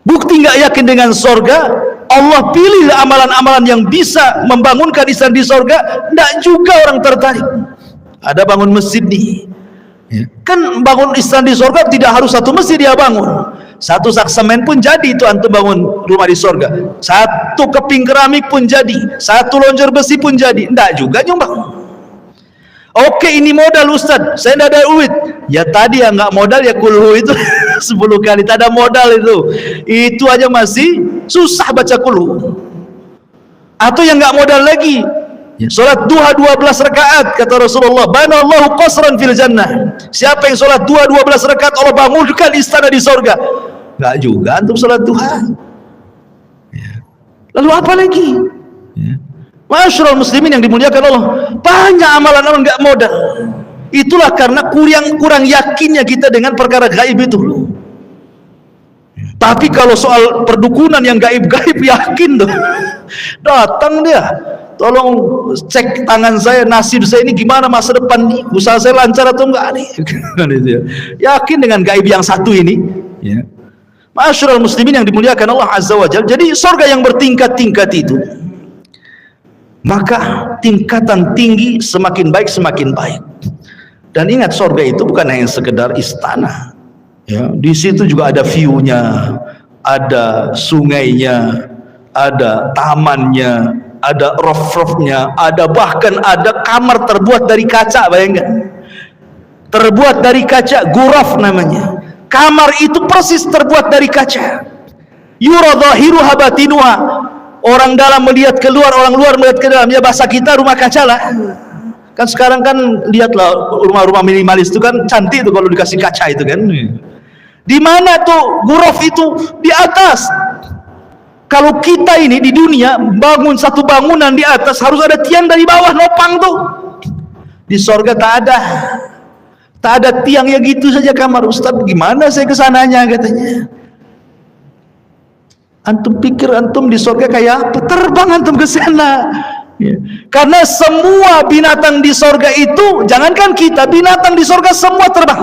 Bukti nggak yakin dengan sorga, Allah pilih amalan-amalan yang bisa membangunkan insan di sorga, nggak juga orang tertarik. Ada bangun masjid nih. Ya. Kan bangun istan di sorga tidak harus satu masjid dia bangun, satu sak semen pun jadi itu antum bangun rumah di sorga, satu keping keramik pun jadi, satu lonjor besi pun jadi, enggak juga nyumbang. Oke ini modal Ustaz, saya tidak ada duit, ya tadi yang nggak modal ya kulhu itu 10 kali, tak ada modal itu aja masih susah baca kulhu. Atau yang nggak modal lagi, ya, sholat duha 12 rakaat kata Rasulullah, banallahu qasran fil jannah. Siapa yang sholat duha 12 rakaat Allah bangunkan istana di sorga. Nggak juga antum sholat duha ya. Lalu apa lagi ya. Masyarul muslimin yang dimuliakan Allah, banyak amalan-amalan nggak modal. Itulah karena kurang yakinnya kita dengan perkara gaib itu. Tapi kalau soal perdukunan yang gaib-gaib yakin tuh. Datang dia, tolong cek tangan saya, nasib saya ini gimana masa depan nih, usaha saya lancar atau enggak nih. Yakin dengan gaib yang satu ini ya. Masyarul muslimin yang dimuliakan Allah azza wa jalla. Jadi surga yang bertingkat-tingkat itu, maka tingkatan tinggi semakin baik semakin baik. Dan ingat surga itu bukan hanya sekedar istana ya, di situ juga ada view-nya, ada sungainya, ada tamannya, ada roof-nya, ada bahkan ada kamar terbuat dari kaca. Bayangkan, terbuat dari kaca, ghuraf namanya. Kamar itu persis terbuat dari kaca. Yura dhahiruha batinuha. Orang dalam melihat keluar, orang luar melihat ke dalam. Ya bahasa kita rumah kaca lah. Kan sekarang kan lihatlah rumah-rumah minimalis itu kan cantik tuh kalau dikasih kaca itu kan. Di mana tuh ghuraf itu? Di atas. Kalau kita ini di dunia bangun satu bangunan di atas harus ada tiang dari bawah nopang tuh. Di sorga tak ada tiang, ya gitu saja kamar. Ustaz gimana saya kesananya katanya. Antum pikir antum di sorga kayak apa? Terbang antum ke sana. Ya. Karena semua binatang di sorga itu, jangankan kita, binatang di sorga semua terbang.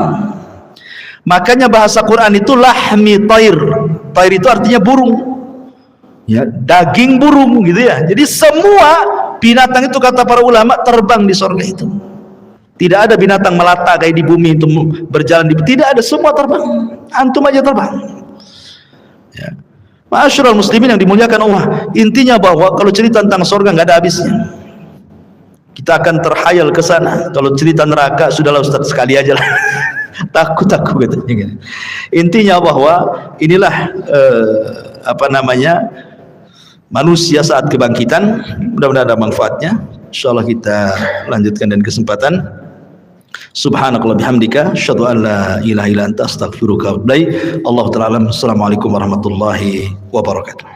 Makanya bahasa Quran itu lahmi tair. Tair itu artinya burung. Ya, daging burung gitu ya. Jadi semua binatang itu kata para ulama terbang di sorga itu. Tidak ada binatang melata kayak di bumi itu berjalan tidak ada, semua terbang. Antum aja terbang. Ya. Masyarul muslimin yang dimuliakan Allah, intinya bahwa kalau cerita tentang sorga nggak ada habisnya. Kita akan terhayal ke sana. Kalau cerita neraka sudahlah Ustaz sekali aja lah. takut katanya. Intinya bahwa inilah manusia saat kebangkitan. Mudah-mudahan ada manfaatnya. Insyaallah kita lanjutkan dan kesempatan. Subhanakallah bihamdika asyhadu an la ilaha illa anta astaghfiruka wa atubu ilaik. Allahu ta'ala alam. Assalamualaikum warahmatullahi wabarakatuh.